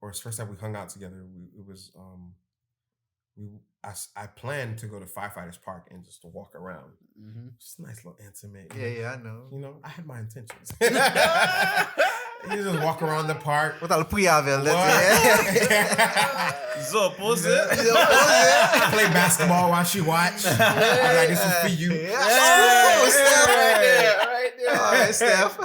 or first time we hung out together, I planned to go to Firefighters Park and just to walk around. Just a nice little intimate. Yeah, I know. You know, I had my intentions. You just walk around the park. What le Priavel? Zoe Poze. Play basketball while she watch. I'm like, this is for you. Oh, Steph right there. All right, Steph.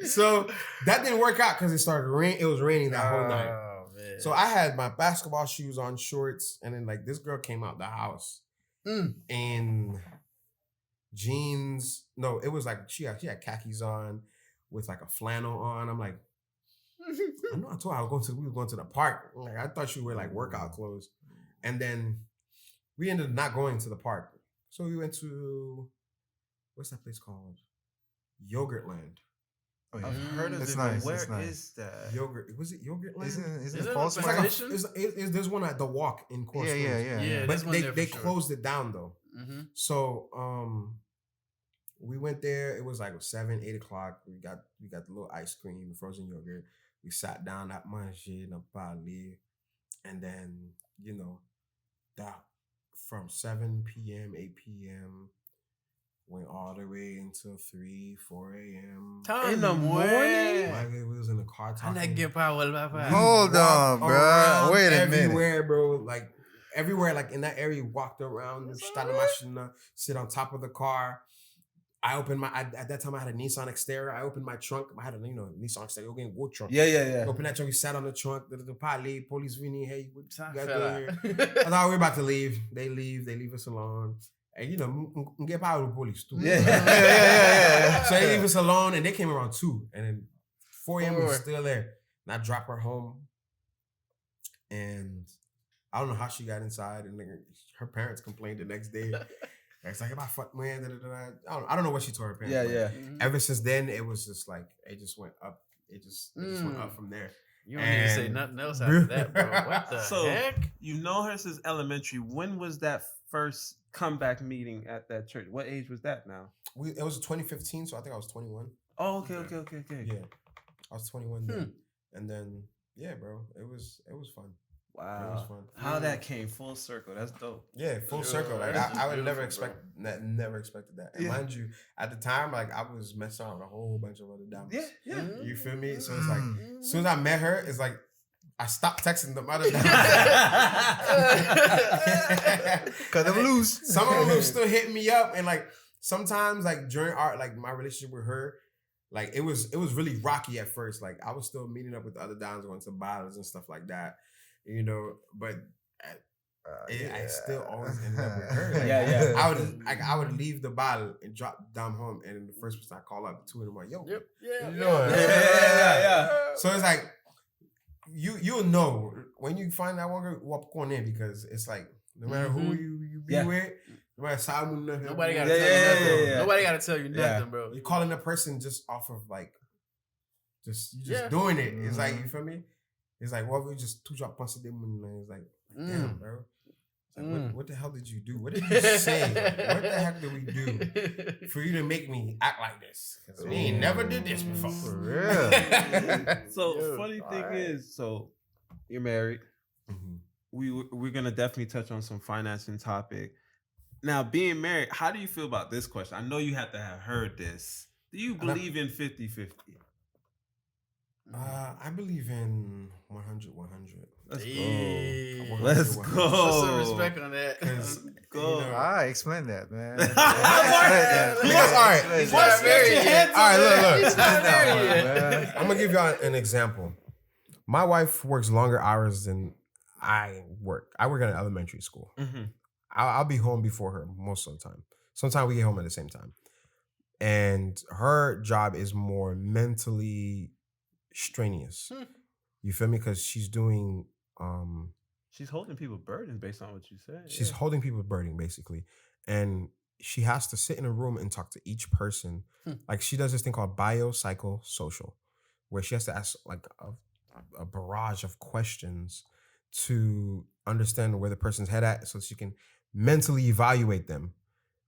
So that didn't work out because it started rain. It was raining that whole night. Oh, man. So I had my basketball shoes on, shorts, and then like this girl came out the house in jeans. No, it was like she had khakis on with like a flannel on. I'm like, I know I told her we were going to the park. Like I thought she would wear like workout clothes. And then we ended up not going to the park. So we went to what's that place called? Yogurtland. Oh, yeah. I've heard of It's it. nice. Where It's nice. is that? Yogurt. Was it Yogurtland? Isn't it it a false? It's like position? there's one at the Walk in Court. Yeah. Yeah, But there's one they there for sure. closed it down though. Mm-hmm. So we went there. It was like 7, 8 o'clock. We got the little ice cream, frozen yogurt. We sat down at manger na parler, and then that from 7 p.m., 8 p.m. went all the way until 3, 4 a.m. In the morning? Like we was in the car talking. Hold on, bro. Around Wait a minute. everywhere, bro. Like everywhere, like in that area, we walked around, sit on top of the car. I opened at that time I had a Nissan Xterra. I opened my trunk. I had a Nissan Xterra. You're getting wood trunk. Yeah. Open that trunk. We sat on the trunk. The police Vinny, hey, what you got fella. there? I thought we're about to leave. They leave us alone. And get power with police too. Yeah. So they leave us alone, and they came around 2, and then 4 a.m. we were still there. And I dropped her home, and I don't know how she got inside, and her parents complained the next day. It's like, about fuck man. I don't know what she told her parents. Yeah. Ever since then, it was just like it just went up. It just went up from there. You don't need to say nothing else after that, bro. What the heck? You know her since elementary. When was that first comeback meeting at that church? What age was that now? It was 2015, so I think I was 21. Oh, okay. Yeah, I was 21 then, and then bro, it was fun. Wow, it was fun. How that came full circle. That's dope. Yeah, full circle. Like I would never expected that. And mind you, at the time, like I was messing around with a whole bunch of other diamonds. Yeah. You feel me? So it's like, as soon as I met her, it's like I stopped texting them other diamonds. Cut them loose. Some of them still hitting me up, and like sometimes, like during my relationship with her, like it was really rocky at first. Like I was still meeting up with the other diamonds, going to battles and stuff like that. But I still always ended up with her. Like, I would leave the bottle and drop down home, and the first person I call up, 2 in the morning, yo, Yeah. So it's like you'll know when you find that one girl what going in, because it's like no matter who you be with, no matter how nobody gotta tell you nothing. Yeah. Nobody gotta tell you nothing, bro. You're calling a person just off of like just doing it. It's like, you feel me? It's like, well, we just 2 drop once a day, and it's like, damn, bro. It's like, what the hell did you do? What did you say? What the heck did we do for you to make me act like this? Because we ain't never did this before. For real. So funny thing is, so you're married. We're gonna definitely touch on some financing topic. Now, being married, how do you feel about this question? I know you have to have heard this. Do you believe in 50-50? I believe in 100-100. Let's Hey. go. Let's go. Put some respect on that. Let's go. I explain that, man. Because, all right. He's not married yet. All right, look. He's not married yet. I'm gonna give y'all an example. My wife works longer hours than I work. I work at an elementary school. I'll be home before her most of the time. Sometimes we get home at the same time. And her job is more mentally strenuous. You feel me? Because she's doing She's holding people's burdens based on what you said. she's holding people's burden basically. And she has to sit in a room and talk to each person. Like she does this thing called biopsychosocial, where she has to ask like a barrage of questions to understand where the person's head at, so she can mentally evaluate them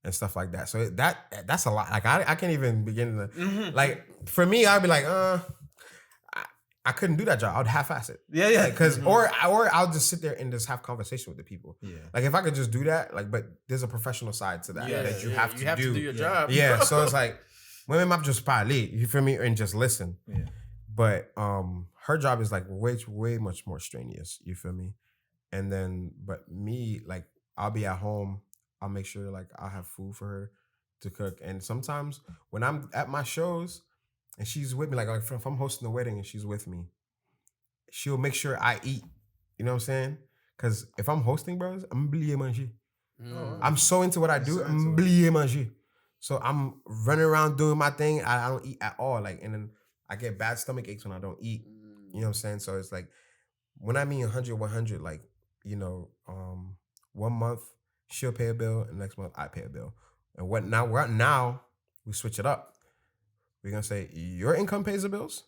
and stuff like that. So that's a lot. Like I can't even begin to like, for me, I'd be like, I couldn't do that job. I'd half-ass it. Yeah. Because or I'll just sit there and just have conversation with the people. Yeah. Like if I could just do that, like, but there's a professional side to that that you have to do. to do your job. Yeah. So it's like Women map just parler, you feel me, and just listen. Yeah. But her job is like way much more strenuous. You feel me? And then, but me, like, I'll be at home. I'll make sure like I'll have food for her to cook. And sometimes when I'm at my shows and she's with me, like if I'm hosting a wedding and she's with me, she'll make sure I eat. You know what I'm saying? Because if I'm hosting, bros, I'm oublié manger. I'm so into what I do, I'm oublié manger. So I'm running around doing my thing. I don't eat at all. Like, and then I get bad stomach aches when I don't eat. You know what I'm saying? So it's like, when I mean 100, like, you know, 1 month she'll pay a bill, and next month I pay a bill. And what now we switch it up. We're gonna say your income pays the bills.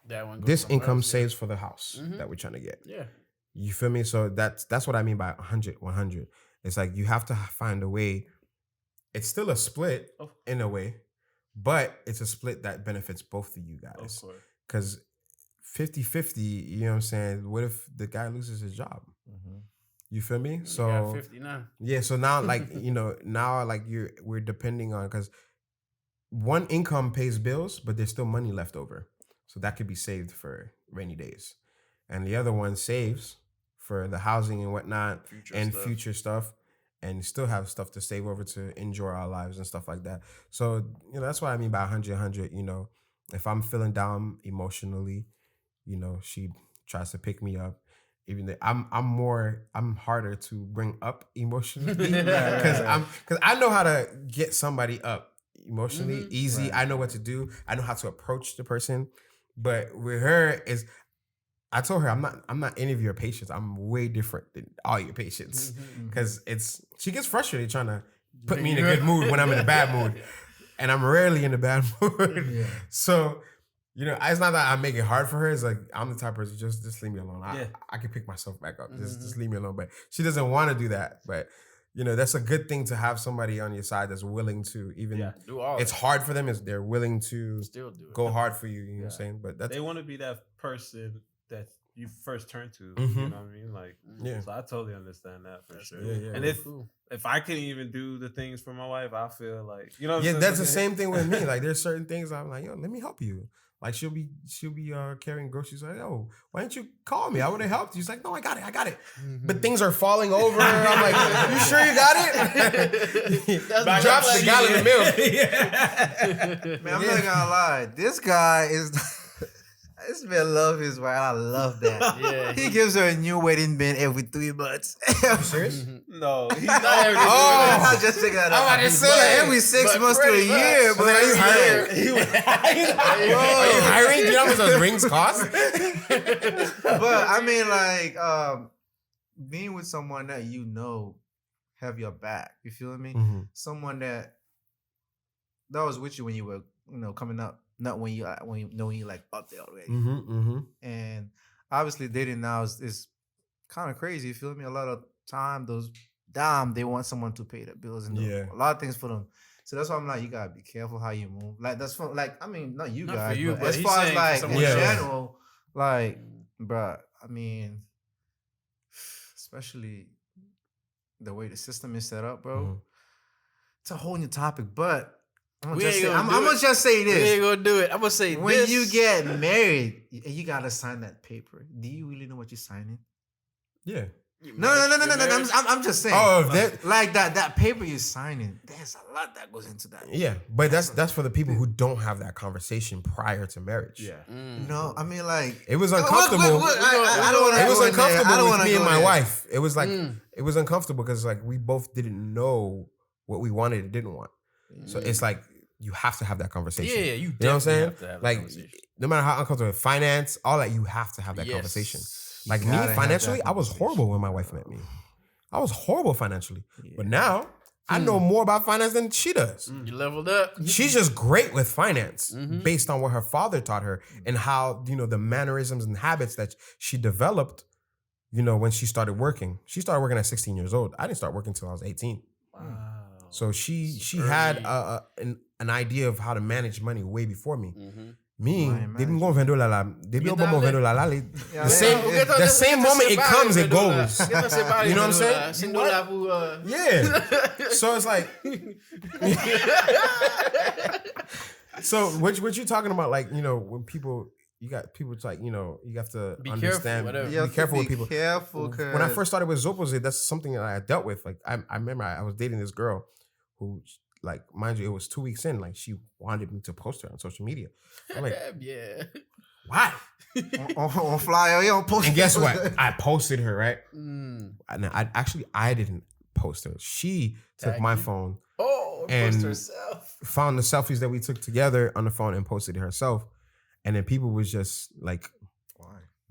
That one. This income saves for the house that we're trying to get. Yeah. You feel me? So that's what I mean by 100. It's like you have to find a way. It's still a split in a way, but it's a split that benefits both of you guys. Of course. Because 50-50, you know what I'm saying? What if the guy loses his job? You feel me? So You got 50 now. yeah, so now like, you know, now like we're depending on, because one income pays bills, but there's still money left over. So that could be saved for rainy days. And the other one saves for the housing and whatnot, future stuff, and still have stuff to save over to enjoy our lives and stuff like that. So, you know, that's what I mean by 100, you know. If I'm feeling down emotionally, you know, she tries to pick me up. Even though I'm harder to bring up emotionally because I know how to get somebody up emotionally easy. Right. I know what to do. I know how to approach the person. But with her I told her I'm not any of your patients. I'm way different than all your patients because she gets frustrated trying to put me in a good mood when I'm in a bad mood, and I'm rarely in a bad mood. Yeah. So, you know, it's not that I make it hard for her. It's like, I'm the type of person, just leave me alone. I can pick myself back up. Just leave me alone. But she doesn't want to do that. But, you know, that's a good thing to have somebody on your side that's willing to even, do all it's that. hard for them. They're willing to still do it. Go hard for you. You know what I'm saying? But they want to be that person that you first turn to. You know what I mean? Like, so I totally understand that for sure. Yeah. And if I couldn't even do the things for my wife, I feel like, you know what I'm saying? That's the same thing with me. Like, there's certain things I'm like, yo, let me help you. Like, she'll be carrying groceries. Like, yo, why didn't you call me? I would have helped you. She's like, no, I got it. But things are falling over. I'm like, you sure you got it? Drops the gallon of milk. Man, I'm not gonna lie. This guy is. This man love his wife. I love that. Yeah, he gives her a new wedding band every 3 months. Serious? No, he's not every 3 months. I'll just check that out. Every 6 months to a year. But are you hiring? Are you hiring? Do you know how much those rings cost? But I mean, like, being with someone that you know have your back. You feel me? Someone that was with you when you were, you know, coming up. Not when you like up there already. And obviously dating now is kind of crazy. You feel me? A lot of time they want someone to pay the bills and do a lot of things for them. So that's why I'm like, you gotta be careful how you move. Like that's for like, I mean, not guys, but as far as like in general, like, bruh, I mean, especially the way the system is set up, bro. It's a whole new topic, but I'm gonna just say this. We ain't gonna do it. I'm gonna say when this. you get married, you gotta sign that paper. Do you really know what you're signing? Yeah. No. I'm just saying. Oh, like that paper you're signing. There's a lot that goes into that. Yeah, but that's for the people who don't have that conversation prior to marriage. Yeah. No, I mean, like, it was uncomfortable. I don't want to. It was uncomfortable with me and my wife. It was like it was uncomfortable because like we both didn't know what we wanted and didn't want. So it's like you have to have that conversation. Yeah, you know what I'm saying? have to have like, no matter how uncomfortable, finance, all that, you have to have that conversation. Like me, financially, I was horrible when my wife met me. I was horrible financially. Yeah. But now, I know more about finance than she does. You leveled up. She's just great with finance based on what her father taught her and how, you know, the mannerisms and habits that she developed, you know, when she started working. She started working at 16 years old. I didn't start working until I was 18. Wow. So she had an idea of how to manage money way before me. Me, the same moment it comes, it goes. You know what I'm saying? Yeah. So it's like, So what you talking about? Like, you know, when people, you got people like, you know, you have to Be understand. careful, Be careful with people. Careful, When I first started with Zoe Poze, that's something that I dealt with. Like, I remember I was dating this girl who, like, mind you, it was 2 weeks in. Like, she wanted me to post her on social media. I'm like, yeah. why? on flyer, you don't post. And guess what? I posted her, right? Mm. And I didn't post her. She took Tagged my you? phone And and herself. found the selfies that we took together on the phone and posted it herself. And then people was just like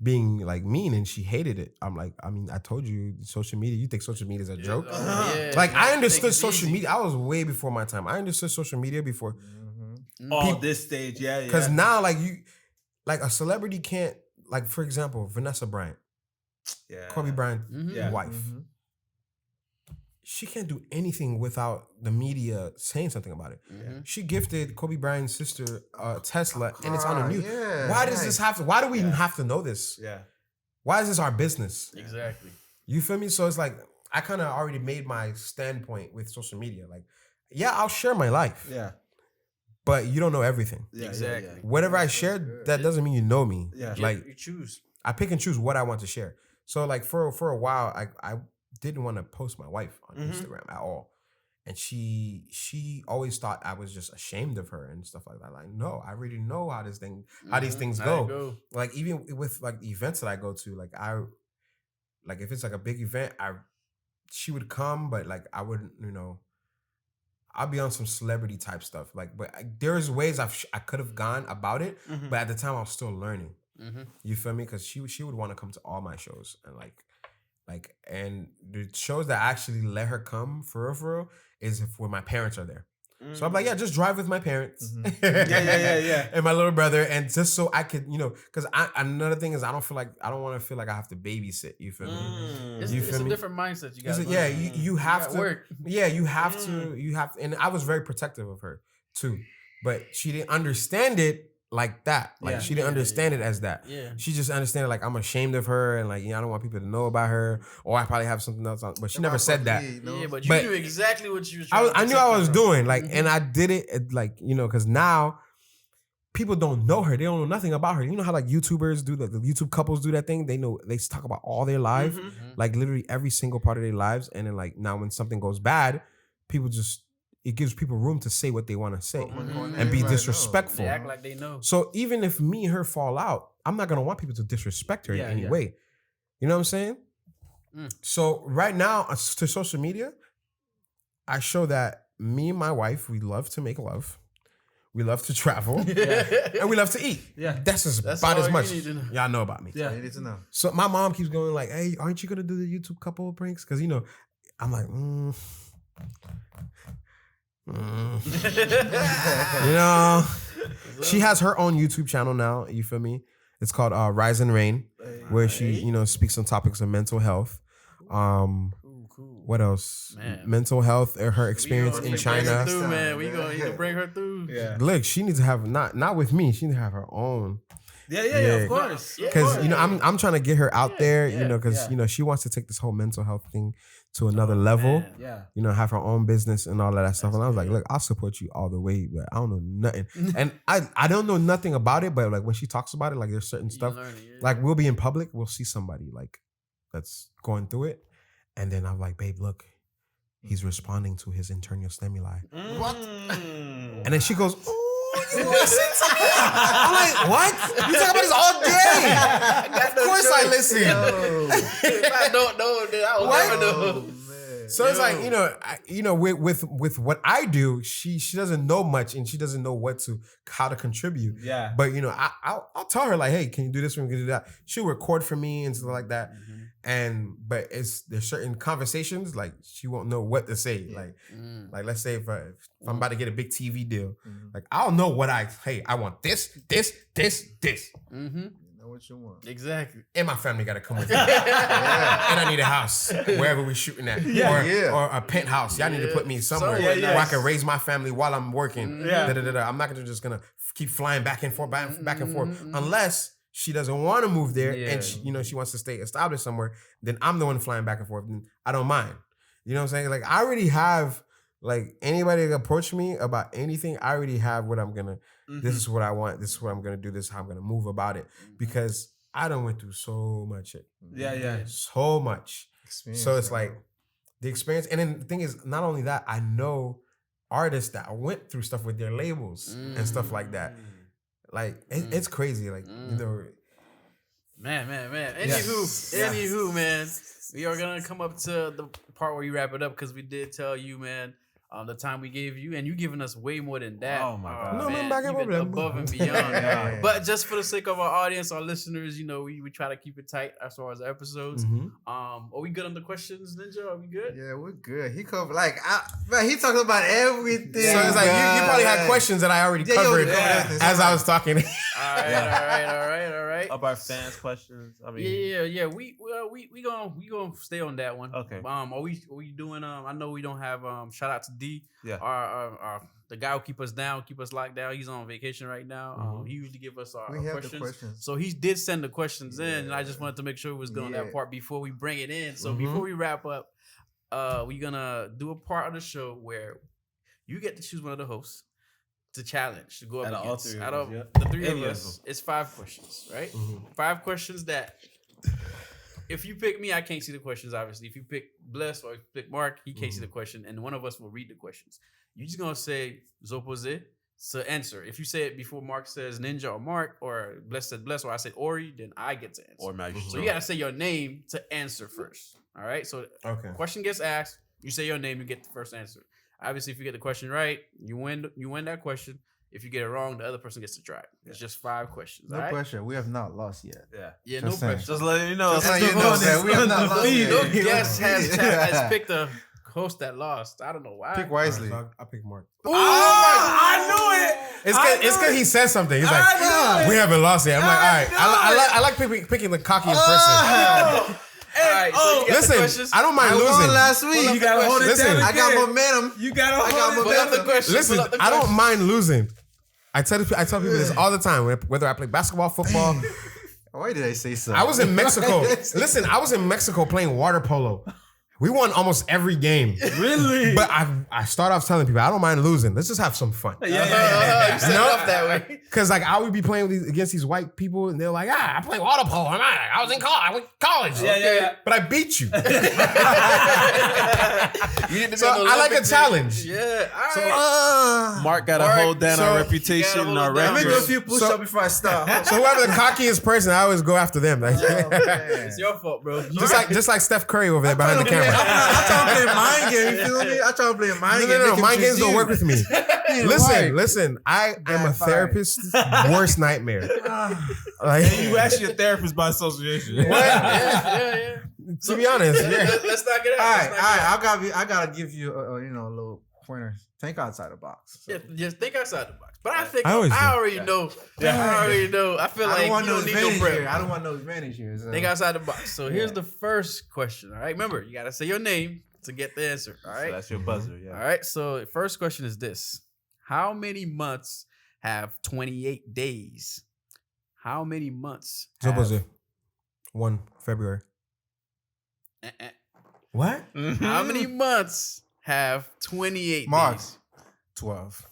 being like mean, and she hated it. I'm like, I mean, I told you, social media, you think social media is a joke? Yeah, Like, I understood it's social easy. media. I was way before my time. I understood social media before. This stage, yeah. Because now, like, like a celebrity can't, like, for example, Vanessa Bryant, Kobe Bryant's wife. She can't do anything without the media saying something about it. She gifted Kobe Bryant's sister Tesla, and it's on the news. Why does this have to? Why do we even have to know this? Yeah. Why is this our business? Exactly. You feel me? So it's like I kind of already made my standpoint with social media. Like, yeah, I'll share my life. Yeah. But you don't know everything. Yeah, Exactly. Yeah. Whatever I share, that doesn't mean you know me. Yeah. Like, You choose. I pick and choose what I want to share. So like for a while, I didn't want to post my wife on Instagram at all. And she always thought I was just ashamed of her and stuff like that. Like, no, I already know how these things go. Like, even with like the events that I go to, like if it's like a big event, she would come, but like I wouldn't, you know, I'll be on some celebrity type stuff. Like, but there's ways I could have gone about it, but at the time I was still learning. You feel me? Because she would want to come to all my shows, and and the shows that actually let her come for real is where my parents are there. So I'm like, yeah, just drive with my parents. Yeah. And my little brother, and just so I could, you know, because another thing is I don't want to feel like I have to babysit. You feel me? It's a different mindset you got. Yeah, you have to work. Yeah, you have to. And I was very protective of her too, but she didn't understand it like that. Like, she didn't understand it as that. Yeah. She just understood, like, I'm ashamed of her, and like, I don't want people to know about her, or I probably have something else on. But she never said that. Yeah, but you knew exactly what you were trying to I knew I was doing, like, and I did it, like, you know, because now people don't know her. They don't know nothing about her. You know how like YouTubers do, the YouTube couples do that thing? They talk about all their life, like literally every single part of their lives. And then like now when something goes bad, it gives people room to say what they want to say and be disrespectful. They act like they know. So even if me and her fall out, I'm not going to want people to disrespect her in any way. You know what I'm saying? So right now, to social media, I show that me and my wife, we love to make love. We love to travel. And we love to eat. Yeah. That's about as much y'all know about me. Yeah. You need to know. So my mom keeps going like, hey, aren't you going to do the YouTube couple pranks? Because, you know, I'm like, you know, she has her own YouTube channel now. You feel me? It's called Rise and Rain, where she, you know, speaks on topics of mental health. What else? Man. Mental health, her experience in China. We gonna bring her through. Yeah. Look, she needs to have not with me. She needs to have her own. Yeah, of course. Because you know, I'm trying to get her out there. You know, because you know, she wants to take this whole mental health thing to another level. Man. Yeah. You know, have her own business and all of that stuff. And I was like, look, I'll support you all the way, but I don't know nothing. And I don't know nothing about it, but like when she talks about it, like there's certain stuff. Like we'll be in public, we'll see somebody like that's going through it, and then I'm like, babe, look, he's responding to his internal stimuli. What? And then she goes, oh, you listen to me? I'm like, what? You talk about this all day. Of course I listen. If I don't know, then I will never know. So it's like, you know, with what I do, she doesn't know much, and she doesn't know how to contribute. Yeah. But you know, I'll tell her like, hey, can you do this for me? Can you do that? She'll record for me and stuff like that. But there's certain conversations like she won't know what to say. Like let's say if I'm about to get a big TV deal, like I'll know what I want this. What you want. Exactly. And my family got to come with me. And I need a house wherever we're shooting at. Or a penthouse. Y'all need to put me somewhere where I can raise my family while I'm working. I'm not just going to keep flying back and forth, back and forth. Unless she doesn't want to move there and she wants to stay established somewhere, then I'm the one flying back and forth. And I don't mind. You know what I'm saying? Like I already have Like anybody that approach me about anything, I already have what I'm gonna. This is what I want. This is what I'm gonna do. This is how I'm gonna move about it because I done went through so much shit. Yeah. So much. Experience, So it's bro. like the experience, and then the thing is, not only that, I know artists that went through stuff with their labels and stuff like that. Like it's crazy. Like you know. Man. Anywho, man, we are gonna come up to the part where you wrap it up because we did tell you, man, the time we gave you, and you giving us way more than that. Oh my God. No, man, man, even above and beyond. Yeah. But just for the sake of our audience, our listeners, you know, we try to keep it tight as far as the episodes. Are we good on the questions, Ninja? Are we good? Yeah, we're good. He covered man, he talking about everything. So it's like you probably had questions that I already Yeah, you covered already covered everything. as I was talking. All right. Of our fans' questions. I mean, Yeah. We gonna stay on that one. Okay. Are we doing? I know we don't have. Shout out to D. Yeah. Our the guy who keep us locked down. He's on vacation right now. He usually give us our We have questions. the questions. So he did send the questions in, and I just wanted to make sure we was good on that part before we bring it in. So before we wrap up, we're gonna do a part of the show where you get to choose one of the hosts to challenge to go up against. Out of the three of us, it's 5 questions, right? 5 questions that if you pick me, I can't see the questions, obviously. If you pick Bless or if you pick Mark, he can't see the question, and one of us will read the questions. You're just gonna say Zoe Poze to answer. If you say it before Mark says Ninja or Mark, or Bless said Bless, or I said Ori, then I get to answer. or Magic. So you gotta say your name to answer first. All right. So question gets asked, you say your name, you get the first answer. Obviously, if you get the question right, you win that question. If you get it wrong, the other person gets to try. It's just 5 questions. No pressure. We have not lost yet. Yeah, Just no saying. pressure. Just letting you know. Just letting you know, man, we have not lost yet. No guest has picked a host that lost. I don't know why. Pick wisely. I pick Mark. I knew it. It's because he says something. He's like, we haven't lost yet. I'm like, all right. I like picking the cockiest person. All right, so you got the Listen, questions. I don't mind I won losing. last week. You gotta hold it Listen, down. I got again. momentum. You gotta I got hold it Pull up down. the questions. Listen, Pull up the I don't questions. mind losing. I tell people this all the time. Whether I play basketball, football. Why did I say so? I was in Mexico. Listen, I was in Mexico playing water polo. We won almost every game. Really? But I start off telling people I don't mind losing. Let's just have some fun. You set it up that way. Because like I would be playing against these white people, and they're like, I play water polo. I was in college. I went to college. Yeah. But I beat you. You need to be So on the I like a Olympic challenge. team. Yeah. All right. Mark gotta Mark, hold down so our you reputation gotta and hold our it down. Let me do a record. few push-ups before I start. So whoever the cockiest person, I always go after them. Like, It's your fault, bro. just like Steph Curry over there behind the camera. I try to play a mind game. You feel me? I try to play a mind game. No. Make him Mind choose games don't you. work with me. Listen. I am a Bad fire. therapist's worst nightmare. Like, And you actually a therapist by association. Yeah. to be honest, yeah. Let's knock it out. All Let's knock it out. right. I gotta give you a little pointer. Think outside the box. So. Yeah, just think outside the box. But I think I I, always do. already know. I already know. I feel I like don't you want no don't need no advantage prep. here. I don't want no advantage here. So. Think outside the box. So here's the first question. All right, remember you gotta say your name to get the answer. All So right. that's your buzzer. Yeah. All right. So the first question is this: how many months have 28 days? How many months? So have- was it 1 February? What? How many months have 28 Mark. days? 12.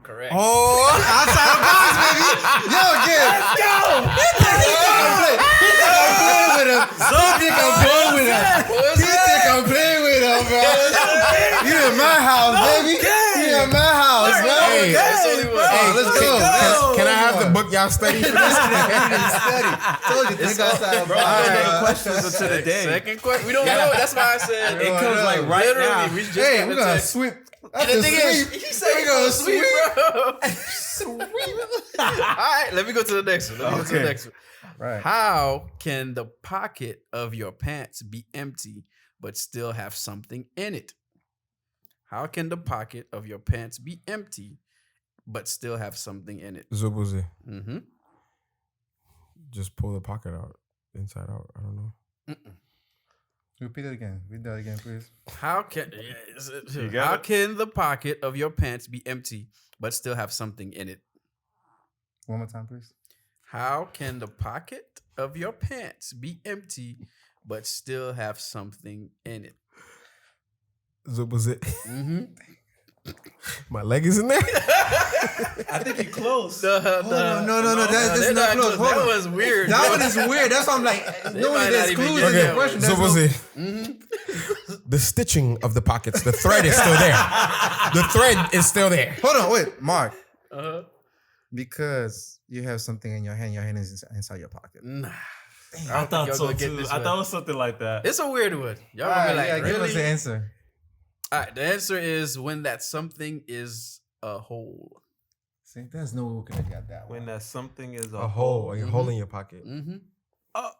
Correct. Oh, Outside the box, baby. Yo, again. Let's go. He think I'm playing with him. He think I'm playing with him, bro. You in my house, baby. You in my house, bro. Hey, That's only one. Hey, let's go. Can I have the book y'all study for this? Steady. Told you, think outside the box. All questions until the day. Second question. We don't know. That's why I said It comes like right literally. now. We just Hey, got we're the gonna text. sweep. And the thing is, he said we he gonna gonna sweep, sweep. bro. All right, let me go to the next one. Right. How can the pocket of your pants be empty but still have something in it? How can the pocket of your pants be empty but still have something in it? Zobuzi. Mm-hmm. Just pull the pocket out, inside out. I don't know. Repeat it again. Read that again, please. How can got how it? can the pocket of your pants be empty but still have something in it? One more time, please. How can the pocket of your pants be empty but still have something in it? Was it? Mm-hmm. My leg is in there. I think you close. No. That's not close. Hold That on. was weird. That one is weird. That's why I'm like, no one might gets not even clues get in that the one. question. So was it? Mm-hmm. The stitching of the pockets, the thread is still there. The thread is still there. Hold on, wait, Mark. Uh-huh. Because you have something in your hand is inside your pocket. Nah. I thought so too. I thought it was something like that. It's a weird one. Y'all All gonna be right, like, give us really? the answer. All right, the answer is when that something is a hole. See, there's no way we could have got that one. When that something is A hole, a hole in your pocket. Mm-hmm. Oh.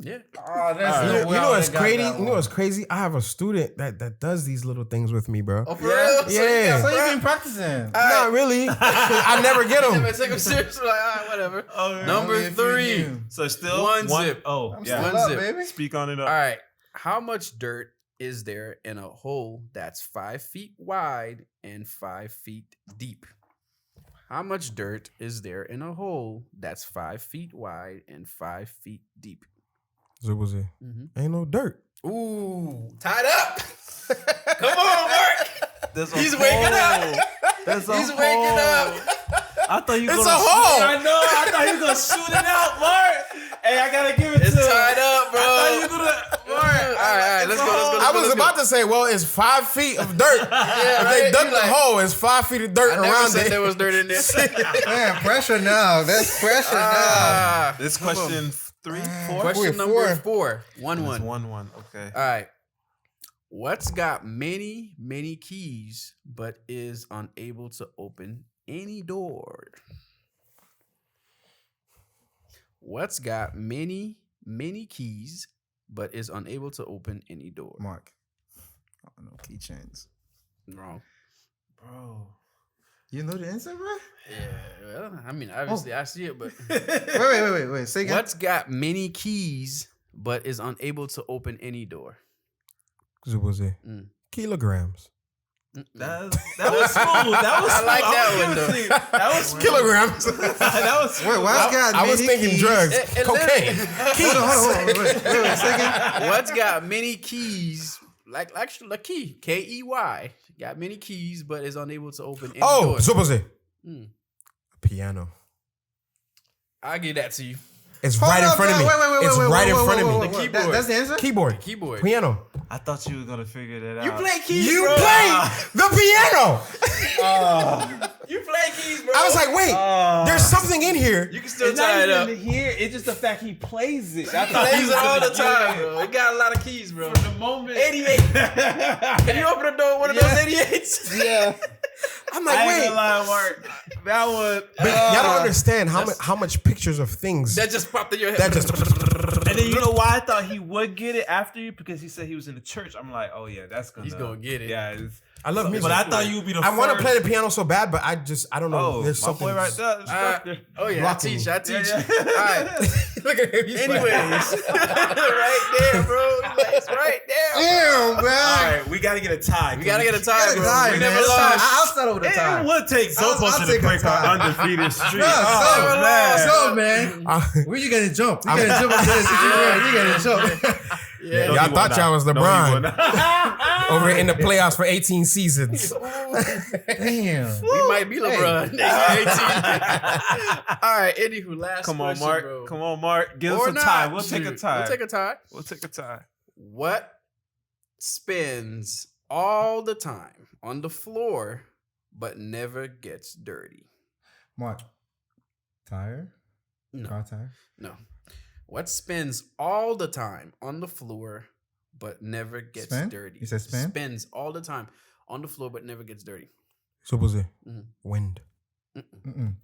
Yeah. Oh, that's You no way I know what's would've got crazy? that You know one. what's crazy? I have a student that does these little things with me, bro. Oh, for Yeah. real? Yeah. So you've been practicing. Not really. I never get them. Take him seriously. Like, all right, whatever. Oh, Number Only if you 3. knew. So still One zip. Oh, I'm yeah. still One up, zip. baby. Speak on it All up. right. How much dirt is there in a hole that's 5 feet wide and 5 feet deep? How much dirt is there in a hole that's 5 feet wide and 5 feet deep? So was it? Mm-hmm. Ain't no dirt. Ooh, tied up. Come on, Mark. There's a He's waking hole. up. There's a He's hole. waking up. I thought you were It's gonna a hole. shoot- I know. I thought you were gonna shoot it out, Mark. Hey, I gotta give it It's to him. tied up, bro. I thought you were gonna. All right, let's go. I was about to say, well, it's 5 feet of dirt. Yeah, If they right? dug You the like- hole, it's 5 feet of dirt I never around said it. there was dirt in there. Man, pressure now. That's pressure now. Ah, This question 3, 4. question Wait, number 4. 4. 1-1. 1-1. Okay. All right. What's got many, many keys but is unable to open any door? What's got many, many keys but is unable to open any door? Mark. I don't know, keychains. Wrong. Bro. You know the answer, bro? Yeah, well, I mean, obviously I see it, but Wait. Say again. what's got many keys but is unable to open any door? So was it? Mm. Kilograms. That was smooth. That was I smooth. like that I'll one, give it though. to you. That was smooth. Kilograms. That was smooth. Wait, what's got I was many thinking keys? drugs, It cocaine, keys. Hold on. Wait a second. What's got many keys? Like actually, like key, Key. Got many keys, but is unable to open any Oh, doors. so was it? Mm. Piano. I'll give that to you. It's Hold right in up, front of me. wait, It's right in front of me. The keyboard. That's the answer? Keyboard. Keyboard. Piano. I thought you were gonna figure that out. You play keys, You bro. play the piano. You play keys, bro. I was like, wait, there's something in here. you can still It's tie not it up. even here. It's just the fact he plays it. I He thought plays was it all gonna the time, get it. bro. He got a lot of keys, bro. From the moment 88. Can you open the door with one of those 88s? Yeah. I'm I like, ain't wait. gonna lie, Mark. That one. But y'all don't understand how much pictures of things That just popped in your head. that just. And then you know why I thought he would get it after you? Because he said he was in the church. I'm like, oh yeah, that's gonna. He's gonna get it. Yeah. It's, I love music. but I thought you would be the I first. want to play the piano so bad, but I don't know. Oh, There's my something boy right there. the instructor. Oh yeah, Blocking I teach. Yeah. All right. Look at him. He's Anyways, right there, bro. It's right there. Damn, All man. right, we gotta get a tie. We gotta get a tie, Gotta bro. tie, We man. never lost. I'll start over the It time. would take I'll Zoe Poze take to a break our tie. undefeated streak. No, Oh, man. Where you gonna jump? You gotta jump into this situation. You gotta jump. Yeah. No, Y'all he thought will y'all was not. No, LeBron. he will not. over in the playoffs for 18 seasons. Damn. We might be LeBron. All right, anywho, last Come on, question, Mark. bro. Come on, Mark. Give Or us a not. tie. We'll take a Shoot. tie. We'll take a tie. We'll take a tie. What spins all the time on the floor but never gets dirty? Mark. Tire? No. Car tire? No. What spins all the time on the floor but never gets Spin? dirty? You said spin? Spins all the time on the floor but never gets dirty. So was it Mhm. wind? Mm-mm.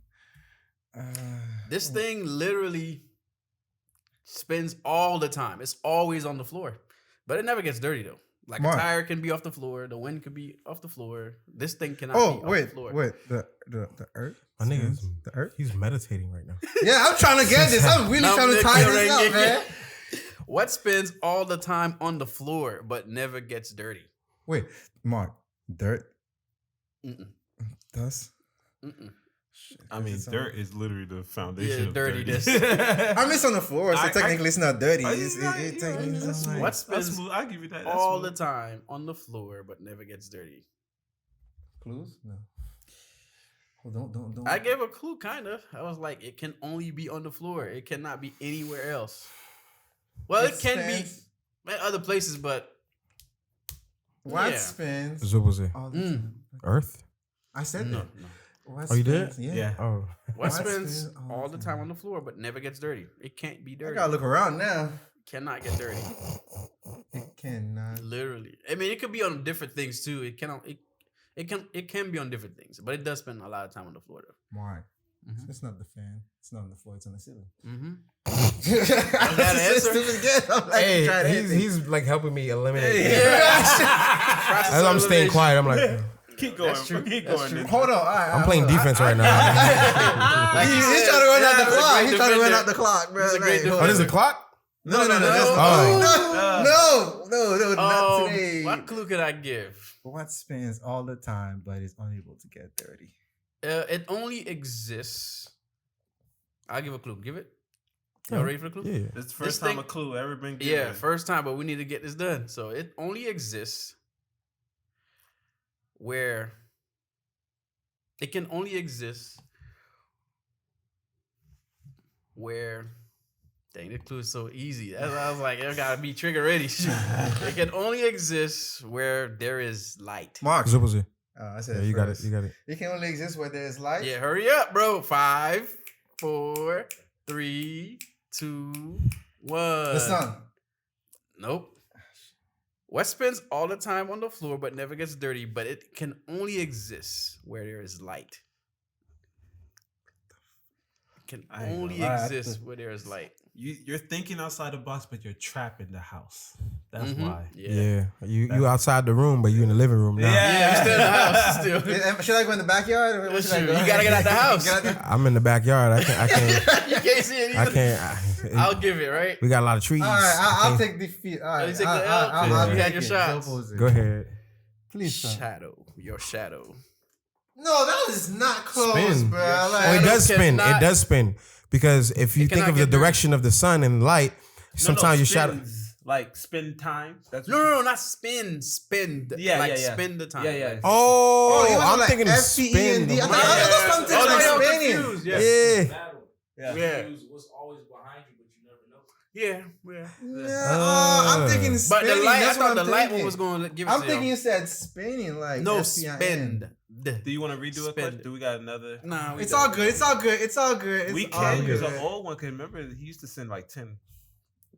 This thing literally spins all the time. It's always on the floor, but it never gets dirty though. Like Mark. a tire can be off the floor, the wind can be off the floor. This thing cannot Oh, be off wait, the floor. wait. The earth? My nigga is, The earth? he's meditating right now. Yeah, I'm trying to get this. I'm really trying to tie this up, man. What spins all the time on the floor but never gets dirty? Wait, Mark. Dirt? Mm-mm. Dust? Mm-mm. I mean, dirt is literally the foundation of dirtiness. I mean, it's on the floor, so technically it's not dirty. What spins I'll give you that. That's all smooth. the time on the floor but never gets dirty? Clues? No. Oh, don't. I gave a clue, kind of. I was like, it can only be on the floor. It cannot be anywhere else. Well, it can be at other places, but What yeah. spins? Zoe Poze. all the time? Earth. I said No, that. no. What Oh, you did? spins? Yeah. Yeah. Oh, What What spins spins all the time on the floor but never gets dirty? It can't be I dirty. gotta look around now. Cannot get dirty. It cannot. Literally. I mean, it could be on different things too. It can be on different things, but it does spend a lot of time on the floor though. Mark. Mhm. It's not the fan. It's not on the floor. It's on the ceiling. Mm-hmm. That answer? I'm like, hey, try to he's like helping me eliminate. Process As I'm staying elimination. quiet, I'm like, Keep going. That's true. Keep That's going. true. nigga. Hold on. All right, I'm playing defense right now. Like He's you said, trying to run out yeah, the clock. he's He's a trying to great run defender. out the clock, bro. He's a great Like, Oh, this is the clock? No, that's Oh. no, not today. What clue could I give? What spins all the time, but is unable to get dirty? It only exists. I'll give a clue. Give it. Y'all ready for the clue? Yeah. It's the This first time thing- a clue ever been given. Yeah, first time, but we need to get this done. So it only exists where it can only exist where. Dang, the clue is so easy. That's why I was like, I gotta be trigger ready. It can only exist where there is light. Mark. Zoe Poze. I said Yeah, it you got it. first. You got it. It can only exist where there's light. Yeah, hurry up, bro. 5, 4, 3, 2, 1. The sun. Nope. What spins all the time on the floor but never gets dirty, but it can only exist where there is light. It can I ain't only gonna lie, exist where there is light. You're thinking outside the box, but you're trapped in the house. That's Mhm. why. Yeah. You outside the room, but you in the living room now. Yeah, we still in the house. Still. Should I go in the backyard? Or where should I Shoot, go? you gotta get out the house. Get out the- I'm in the backyard. I can't. You can't see it either. I can't. I'll give it, right? We got a lot of trees. All right, I'll I take defeat. All right, you take the L? You had your shots. Go ahead. Please, son. Shadow. Your shadow. No, that was not close, Spin. bro. Your Like, Oh, it does Shadow spin. It cannot- does spin because if you It think cannot of the get dirty. direction of the sun and light, sometimes you shadow. spins, like spin time. That's No, not spin. Spend. Yeah, like yeah, yeah. spend the time. Yeah, yeah. Like, Oh, you I'm like thinking of SPEND. spin. I thought Yeah. that's something Oh, no, like you're spinning. confused. Yeah. Yeah. Yeah. What's always behind you, but you never know. Yeah. No, I'm thinking But spinning. the light, I That's what thought I'm the light one thinking. was going to give it I'm to thinking y'all. you said spinning, like No, SPIN. spend. Do you want to redo a Spend. question? Do we got another? Nah, we It's don't. all good. It's all good. It's all good. We It's all can use good. an old one. Cause remember he used to send like 10.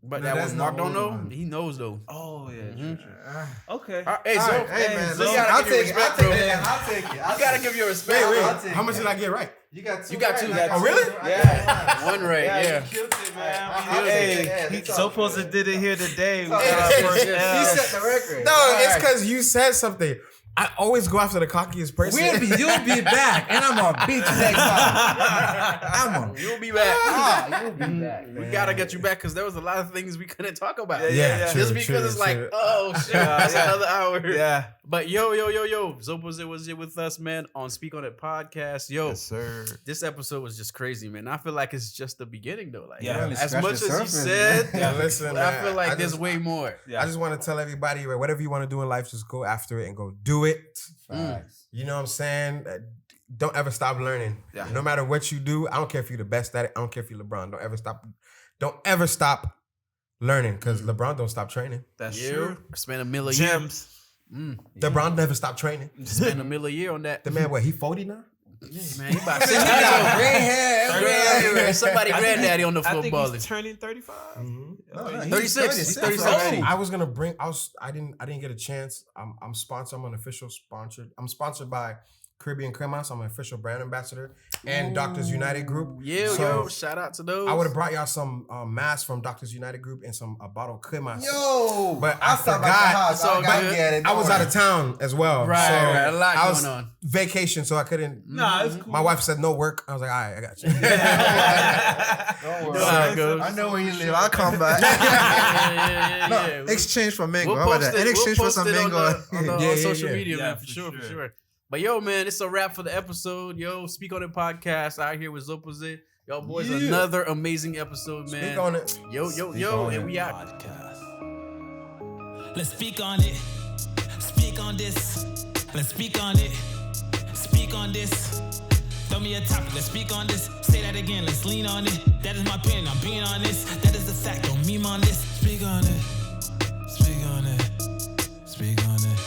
But No, that that's one not Mark don't old know. one. He knows though. Oh yeah, Mhm. true. Okay. Hey, All so right, hey man, so you listen, gotta I'll give your take it. respect, I'll take bro. it. I'll take it. You gotta give your respect. I'll take How much it. did I get right? You got two. You got right, two. and I got Oh, really? two. I Yeah. got one. One right, yeah. You killed it, man. I'll take it. Yeah, Hey, it's all Zoe Poze good. did it here today. We all got our good. first He L. set the record. No, All it's right. because you said something. I always go after the cockiest person. You'll be back, and I'm gonna beat you next time. You'll be back. You'll be back. We gotta get you back because there was a lot of things we couldn't talk about. Yeah, true, Just because true, it's like, true. oh shit, Yeah, that's yeah. another hour. Yeah. But yo, Zoe Poze was here with us, man, on Speak On It podcast. Yo, Yes, sir. this episode was just crazy, man. I feel like it's just the beginning though. Like, Yeah. as Scratch much the as you surface, said, man. Yeah, listen, I man, feel like I there's just- way more. Yeah. I just want to tell everybody, whatever you want to do in life, just go after it and go do it. Facts. You know what I'm saying? Don't ever stop learning. Yeah. No matter what you do, I don't care if you're the best at it. I don't care if you're LeBron. Don't ever stop learning because LeBron don't stop training. That's You true. spend a mill a year. Gems. LeBron never stopped training. Spend a mill a year on that. The man, what, he 40 now? Yeah, man, he about 60 He years got old. gray hair. Gray everywhere. Somebody granddaddy on the I floor think balling. he's turning 35. Mhm. No, he's 36. He's 36 already. already. I was gonna bring. I didn't get a chance. I'm sponsored. I'm an official sponsored. I'm sponsored by Caribbean Crema. So I'm an official brand ambassador and Doctors United Group. Yeah, So yo, shout out to those. I would have brought y'all some masks from Doctors United Group and some bottle of Crema. Yo, But I I stopped by forgot. the house. It's all I gotta good. get it. I was out of town as well. Right, so right, a lot I was going on. vacation, so I couldn't. Nah, it's cool. My wife said no work. I was like, all right, I got you. Don't You worry. know how it goes. I know where you live. I'll come back. yeah. No, exchange for mango. We'll How about post that? it. In exchange We'll for some post it mango. on Yeah, social media, Yeah, man, for for sure. sure. But yo, man, it's a wrap for the episode. Yo, Speak On It podcast out here with Zoe Poze. Y'all boys, another amazing episode, man. Speak on it. Yo, and we out. Podcast. Let's speak on it. Speak on this. Let's speak on it. Speak on this. Throw me a topic. Let's speak on this. Say that again. Let's lean on it. That is my pen. I'm being honest. That is the fact. Don't meme on this. Speak on it. Speak on it. Speak on it.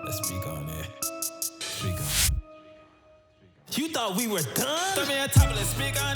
Let's speak on it. Speak on it. You thought we were done? Throw me a topic. Let's speak on it.